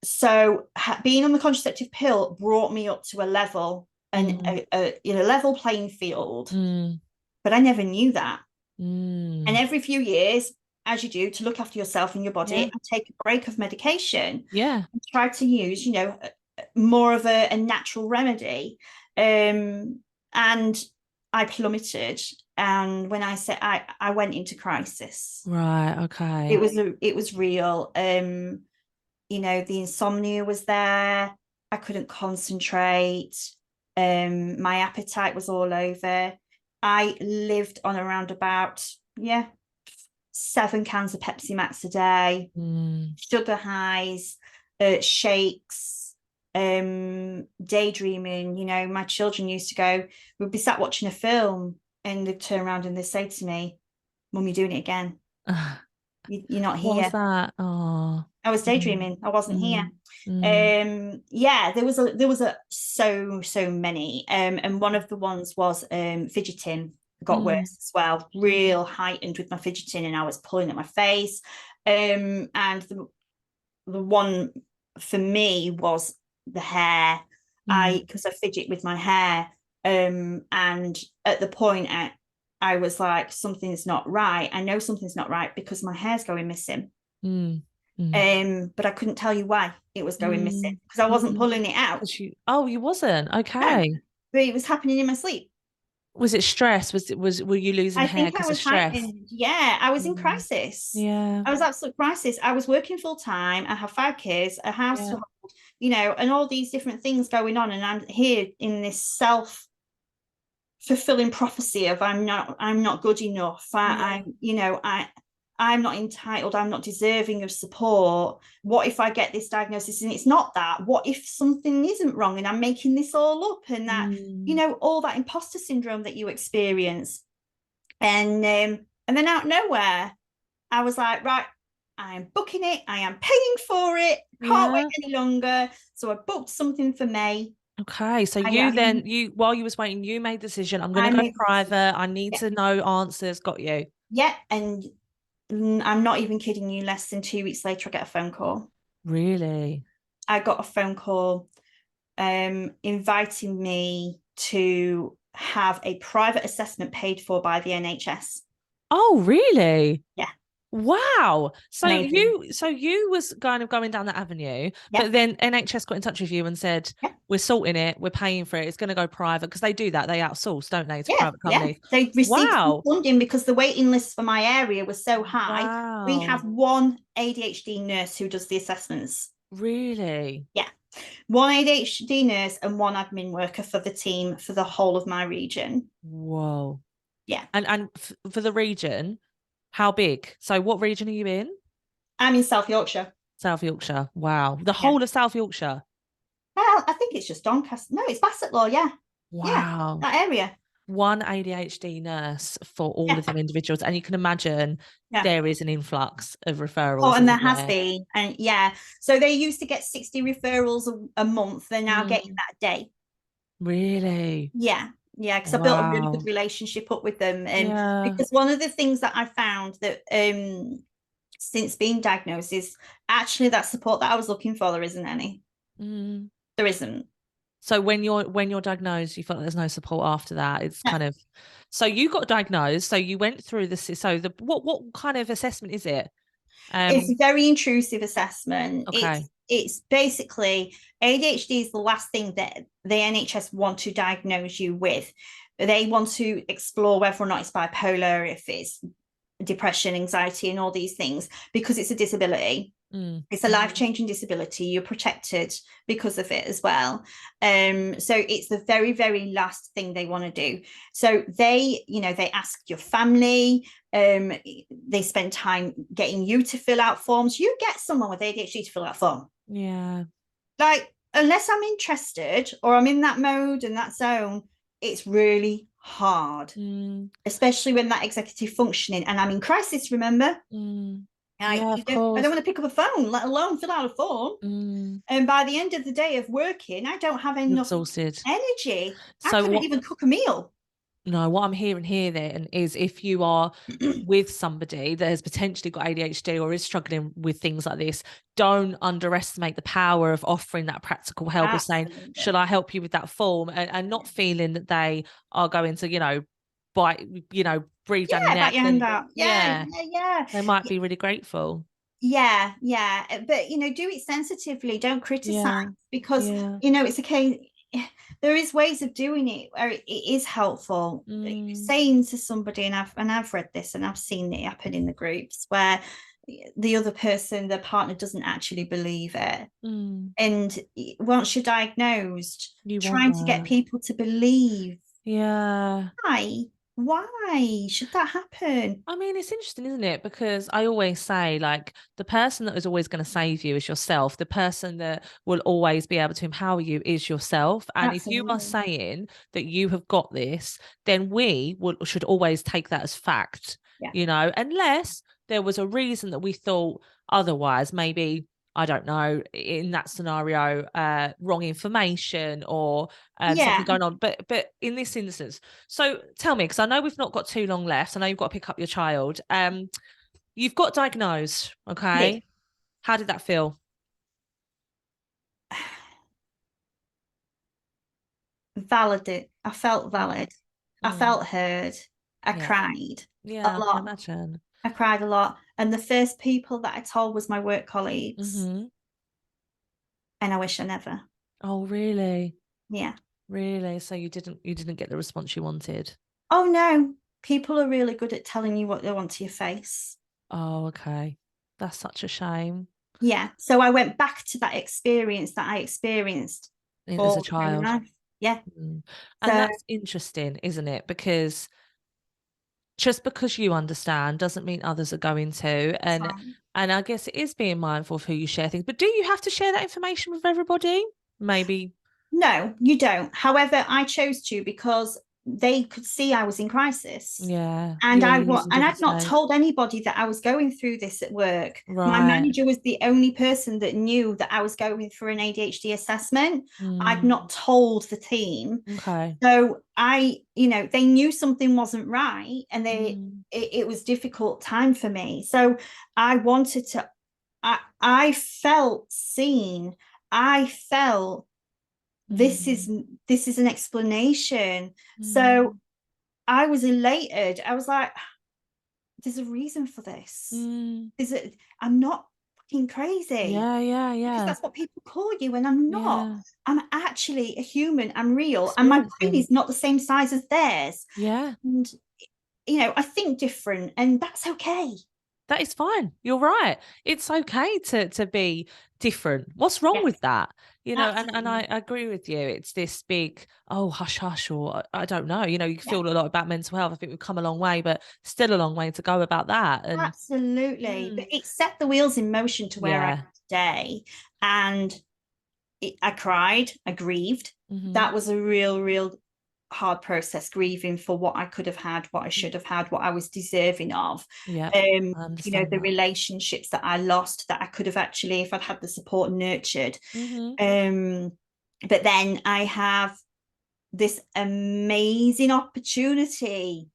So being on the contraceptive pill brought me up to a level and Mm, in a level playing field, mm, but I never knew that. And mm. every few years, as you do to look after yourself and your body, Yeah. I take a break of medication Yeah. and try to use, more of a natural remedy. And I plummeted. And when I said I went into crisis, Right. Okay. it was real. The insomnia was there. I couldn't concentrate. My appetite was all over. I lived on around about, 7 cans of Pepsi Max a day, Mm, sugar highs, shakes, daydreaming. My children used to go, we'd be sat watching a film and they'd turn around and they'd say to me, Mum, you're doing it again. You're not what was here. that? Oh. I was Mm, daydreaming. I wasn't here. mm, mm, There was so many. And one of the ones was fidgeting got mm, worse as well, real heightened with my fidgeting, and I was pulling at my face. And the one for me was the hair. mm, Because I fidget with my hair. And at the point I was like, something's not right. I know something's not right because my hair's going missing. mm, mm, But I couldn't tell you why it was going missing mm, because I wasn't mm. pulling it out. 'Cause you wasn't No, okay. but it was happening in my sleep. Was it stress? Were you losing I hair think I because of was stress? heightened. Yeah, I was in Mm. crisis. Yeah. I was absolute crisis. I was working full time. I have 5 kids, a house Yeah. to hold, and all these different things going on. And I'm here in this self fulfilling prophecy of I'm not good enough. Yeah. I'm not entitled. I'm not deserving of support. What if I get this diagnosis and it's not that? What if something isn't wrong and I'm making this all up? And that, Mm. all that imposter syndrome that you experience. And then out of nowhere, I was like, right, I am booking it. I am paying for it. Can't wait Yeah. any longer. So I booked something for May. Okay. So I, while you was waiting, you made the decision. I'm gonna I go made the decision. private. I need Yeah, to know answers. Got you. yeah, and I'm not even kidding you. Less than 2 weeks later, I get a phone call. Really? I got a phone call inviting me to have a private assessment paid for by the NHS. Oh, really? Yeah, Wow. amazing. So you was kind of going down that avenue, Yeah, but then NHS got in touch with you and said, yeah, we're sorting it, we're paying for it, it's going to go private because they do that. They outsource, don't they, to yeah, private yeah. companies. They received some Wow. funding because the waiting list for my area was so high. We Wow. have one ADHD nurse who does the assessments. Really? Yeah, one ADHD nurse and one admin worker for the team for the whole of my region. Whoa. Yeah, And for the region, how big? So what region are you in? I'm in South Yorkshire. South Yorkshire. Wow. The Yeah. whole of South Yorkshire. Well, I think it's just Doncaster. No, it's Bassett Law. Yeah. Yeah. Wow. That area. One ADHD nurse for all Yeah. of them individuals. And you can imagine Yeah. there is an influx of Oh, referrals, and there isn't has there? been. And yeah. So they used to get 60 referrals a month. They're now getting Mm, that a day. really? Yeah. Yeah. Because I built a really good Wow. relationship up with them. And Yeah. because one of the things that I found that since being diagnosed is actually that support that I was looking for, there isn't any. Mm. There isn't. So when you're diagnosed, you felt like there's no support after that. It's No. kind of so you got diagnosed, so you went through the so the what kind of assessment is it? It's a Um, very intrusive assessment. okay. It's basically ADHD is the last thing that the NHS want to diagnose you with. They want to explore whether or not it's bipolar, if it's depression, anxiety, and all these things because it's a disability. It's a life-changing disability. You're protected because of it as well. So it's the very, very last thing they want to do. So they, they ask your family, they spend time getting you to fill out forms. You get someone with ADHD to fill out a form. Yeah. Like, unless I'm interested or I'm in that mode and that zone, it's really hard, especially when that executive functioning and I'm in crisis, remember? Yeah, of I don't course. want to pick up a phone, let alone fill out a form. And by the end of the day of working, I don't have You're enough exhausted. energy. I So couldn't what? even cook a meal. No, what I'm hearing here then is if you are with somebody that has potentially got ADHD or is struggling with things like this, don't underestimate the power of offering that practical help, of saying, Absolutely. should I help you with that form? And not feeling that they are going to, bite, breathe down your Yeah, back neck. your hand And out. Yeah, yeah, yeah, yeah. they might be really grateful. Yeah, yeah. But do it sensitively. Don't criticize, Yeah. because Yeah. it's okay. There is ways of doing it where it is helpful. Saying to somebody, and I've read this and I've seen it happen in the groups where the other person, the partner, doesn't actually believe it. And once you're diagnosed, You want trying to get that. people to believe. Yeah. Why should that happen? I mean, it's interesting, isn't it? Because I always say, like, the person that is always going to save you is yourself. The person that will always be able to empower you is yourself. And if you are Absolutely. saying that you have got this, then should always take that as fact, Yeah. unless there was a reason that we thought otherwise. Maybe, I don't know, in that scenario, wrong information or something Yeah. going on. But in this instance, so tell me, because I know we've not got too long left. I know you've got to pick up your child. You've got diagnosed, I did. okay? How did that feel? Valid. I felt Mm, valid. I mm, felt heard. I yeah, cried a yeah, I can lot. imagine. I cried a lot. And the first people that I told was my work colleagues. Hmm. And I wish I never. Oh, really? Yeah. Really? So you didn't get the response you wanted? Oh no. People are really good at telling you what they want to your face. Oh, okay. That's such a shame. Yeah. So I went back to that experience that I experienced As a all through child. life. Yeah. And So that's interesting, isn't it? Because just because you understand doesn't mean others are going to. And I guess it is being mindful of who you share things. But do you have to share that information with everybody? Maybe. no, you don't. However, I chose to because they could see I was in crisis. Yeah. And Yeah, you're using I'd different not stage. told anybody that I was going through this at work. My Right. manager was the only person that knew that I was going through an ADHD assessment. I'd Mm, not told the team. okay. So they knew something wasn't right, and Mm, it was difficult time for me. So I wanted to, I felt seen. I felt this is mm, this is an explanation. So mm, I was elated. I was like, there's a reason for this. mm. I'm not fucking crazy, Yeah, yeah, because yeah. that's what people call you, and I'm not. Yeah. I'm actually a human. I'm real, and my brain Experiencing. is not the same size as theirs. Yeah. And I think different, and that's okay. That is fine. You're right. It's okay to be different. What's wrong Yes, with that? And I absolutely. agree with you. It's this big, oh, hush hush, or I don't know. You Yeah, feel a lot about mental health. I think we've come a long way, but still a long way to go about that. And absolutely. But mm, it set the wheels in motion to where I am yeah. today. And I cried, I grieved. Hmm. That was a real, real hard process, grieving for what I could have had, what I should have had, what I was deserving of. Yeah. Um, I understand the that. relationships that I lost that I could have actually, if I'd had the support, nurtured. Hmm. Um, but then I have this amazing opportunity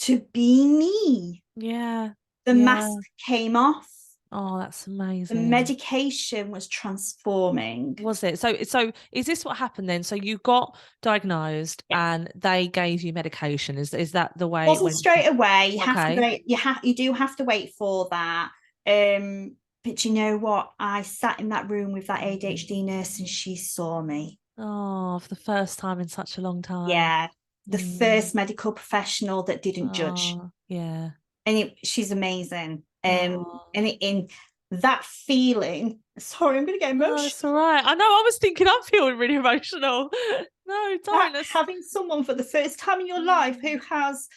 to be me. Yeah. The Yeah. mask came off. Oh, that's The amazing. medication was transforming. Was it? So is this what happened then? So you got diagnosed Yeah. and they gave you medication. Is that the way it Wasn't went? straight away. You have to Okay. wait. You do have to wait for that. But you know what? I sat in that room with that ADHD nurse, and she saw me. Oh, for the first time in such a long time. Yeah, the Mm. first medical professional that didn't judge, Oh, yeah. and she's amazing. Oh, And that feeling, sorry, I'm going to get No, emotional. it's all right. I know. I was thinking I'm feeling really emotional. No, That don't. having someone for the first time in your life Mm, who has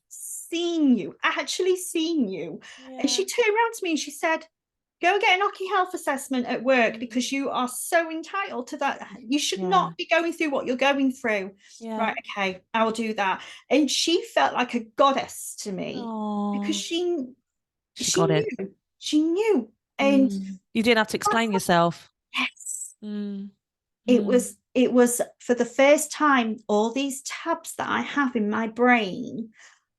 seen you, actually seen you. And yeah. she turned around to me and she said, go and get an Occy health assessment at work Mm, because you are so entitled to that. You should yeah. not be going through what you're going through. Yeah. Right, okay, I will do that. And she felt like a goddess to me because Oh, she she got it. knew. She knew. And Mm. You didn't have to explain yourself. yes, Mm, it mm, was for the first time, all these tabs that I have in my brain,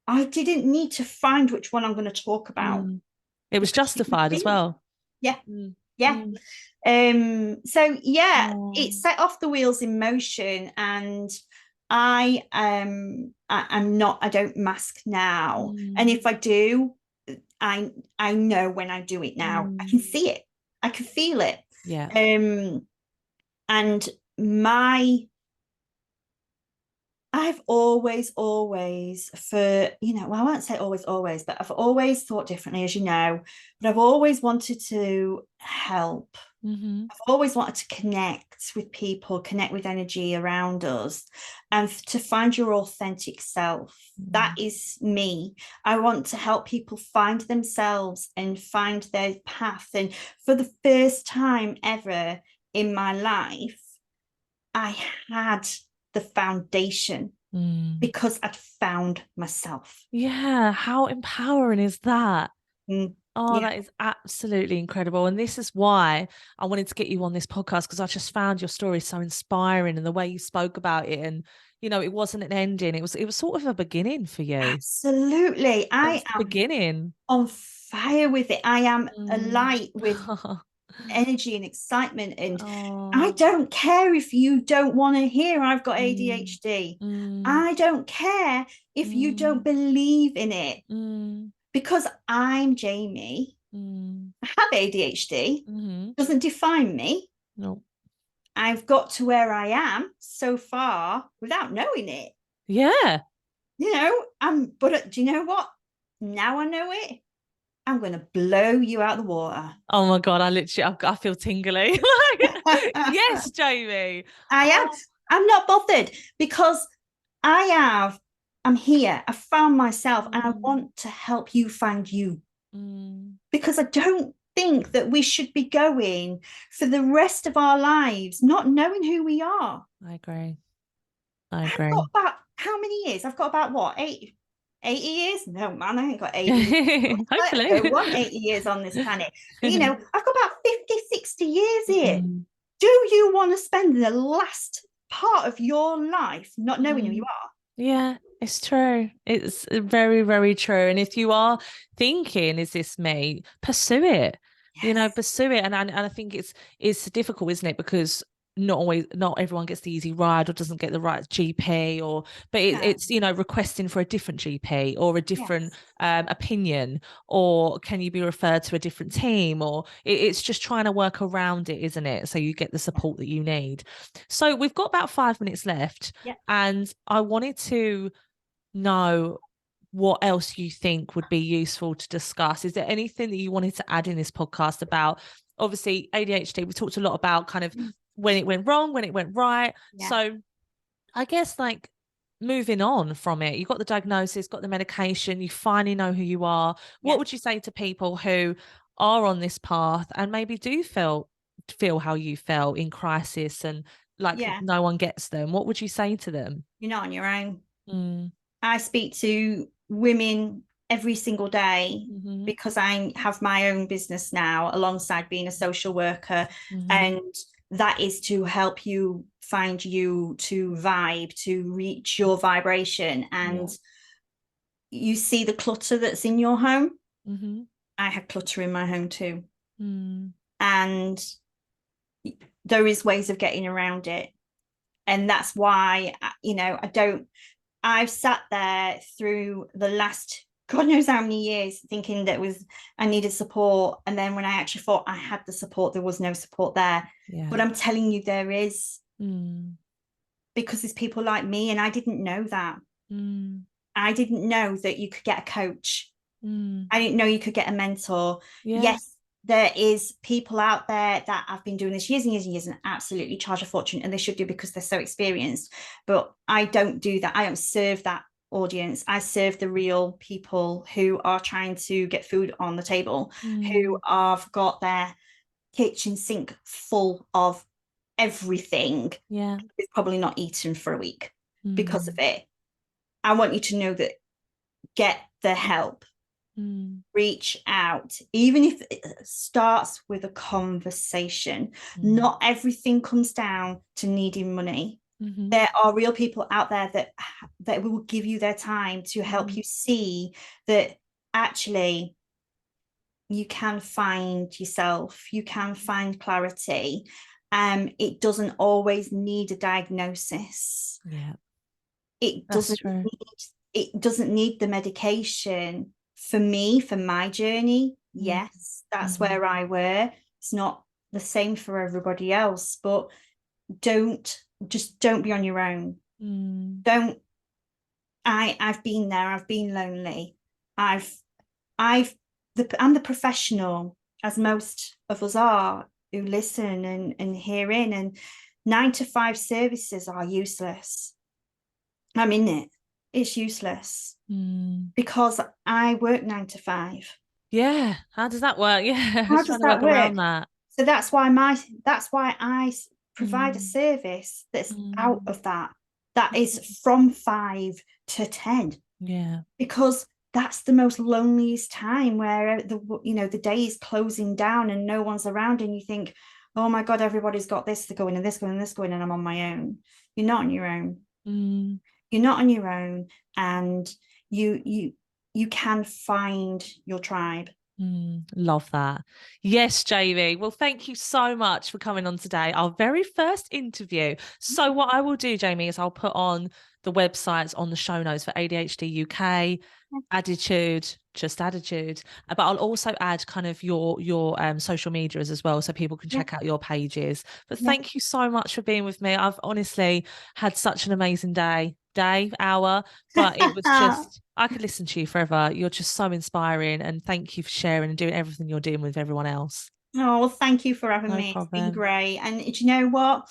I didn't need to find which one I'm going to talk about mm. It was because you could justified as feel it. well. Yeah, Mm, yeah. mm. So yeah, it Oh, set off the wheels in motion, and I'm not, I don't mask now. And mm, if I do, I know when I do it now. I mm. can see it. I can feel it. Yeah. Um and my I've always, for, well, I won't say always, but I've always thought differently, as you know, but I've always wanted to help. Mm-hmm. I've always wanted to connect with people, connect with energy around us, and to find your authentic self. That Mm, is me. I want to help people find themselves and find their path. And for the first time ever in my life, I had the foundation mm. because I'd found myself. Yeah. How empowering is that? Mm, Oh, yeah, that is absolutely incredible. And this is why I wanted to get you on this podcast because I just found your story so inspiring and the way you spoke about it. And, it wasn't an ending. It was sort of a beginning for you. absolutely. It I was the am beginning. on fire with it. I am Mm. alight with energy and excitement. And I Oh. don't care if you don't want to hear I've got Mm. ADHD. Mm. I don't care if you don't Mm. believe in it Mm. because I'm Jamie. Mm. I have ADHD. Mm-hmm. Doesn't define me. No. I've got to where I am so far without knowing it. Yeah. But do you know what? Now I know it. I'm going to blow you out the water. Oh my God, I feel tingly. Yes, Jamie. I am. Oh. I'm not bothered because I have, I'm here. I found myself and I Mm. want to help you find you Mm. because I don't think that we should be going for the rest of our lives not knowing who we are. I agree. I I've agree. got about how many years? I've got about what, 80 years? No, man, I ain't got 80 years. I Hopefully. don't want 80 years on this planet. But, I've got about 50, 60 years here. Mm, Do you want to spend the last part of your life not knowing who you mm. are? Yeah, it's true. It's very, very true. And if you are thinking, is this me? Pursue it. Yes. Pursue it. And I think it's difficult, isn't it? Because not everyone gets the easy ride or doesn't get the right GP but No. it's requesting for a different GP or a different Yes. opinion, or can you be referred to a different team, or it's just trying to work around it, isn't it? So you get the Yeah. support that you need. So we've got about 5 minutes left. Yeah. And I wanted to know what else you think would be useful to discuss. Is there anything that you wanted to add in this podcast about, obviously, ADHD? We talked a lot about kind of when it went wrong, when it went right. Yeah. So I guess like moving on from it, you got the diagnosis, got the medication, you finally know who you are. What Yeah. would you say to people who are on this path and maybe do feel how you felt in crisis and like Yeah. no one gets them? What would you say to them? You're not on your own. Mm, I speak to women every single day mm-hmm, because I have my own business now alongside being a social worker. mm-hmm. And that is to help you find you, to vibe, to reach your vibration. And Yeah. you see the clutter that's in your home. Mm-hmm. I had clutter in my home too. Mm, And there is ways of getting around it. And that's why, I've sat there through the last God knows how many years thinking that I needed support. And then when I actually thought I had the support, there was no support there. yeah. But I'm telling you, there is, Mm, because there's people like me. And I didn't know that. mm, I didn't know that you could get a coach. mm. I didn't know you could get a mentor. Yeah. Yes, there is people out there that have been doing this years and years and years and absolutely charge a fortune, and they should do because they're so experienced. But I don't do that. I don't serve that audience. I serve the real people who are trying to get food on the table, who have got their kitchen sink full of everything. Yeah. It's probably not eaten for a week because of it. I want you to know that get the help. Reach out, even if it starts with a conversation. Not everything comes down to needing money. There are real people out there that will give you their time to help you see that actually you can find yourself, you can find clarity. It doesn't always need a diagnosis. Yeah, it doesn't need the medication. For me, for my journey, yes, that's where I were. It's not the same for everybody else, but don't be on your own. Don't. I've been there. I've been lonely. I'm the professional, as most of us are, who listen and hear in. And 9-to-5 services are useless. I'm in it. It's useless because I work 9-to-5. Yeah. How does that work? Yeah. How does Trying to that work around work? that. So that's why I provide a service that's out of that. That is from 5 to 10. Yeah. Because that's the most loneliest time, where the day is closing down and no one's around, and you think, oh my God, everybody's got this going and this going and this going, and I'm on my own. You're not on your own. You're not on your own, and you can find your tribe. Love that. Yes, Jamie. Well, thank you so much for coming on today, our very first interview. So what I will do, Jamie, is I'll put on the websites on the show notes for ADHD UK, Attitude, just Attitude, but I'll also add kind of your social medias as well, so people can check out your pages. But thank you so much for being with me. I've honestly had such an amazing hour, but it was just, I could listen to you forever. You're just so inspiring, and thank you for sharing and doing everything you're doing with everyone else. Oh, well, thank you for having No me. problem. It's been great. And do you know what?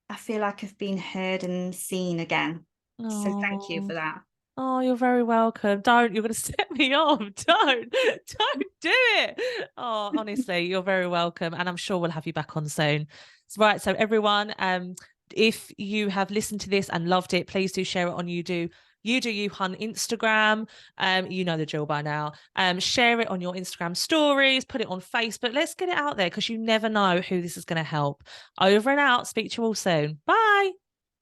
I feel like I've been heard and seen again. So thank you for that. Oh, you're very welcome. You're going to set me off. Don't do it. Oh, honestly, you're very welcome. And I'm sure we'll have you back on soon. Right. So everyone, if you have listened to this and loved it, please do share it on You Do You Hun Instagram. You know the drill by now. Share it on your Instagram stories, put it on Facebook. Let's get it out there, because you never know who this is going to help. Over and out. Speak to you all soon. Bye.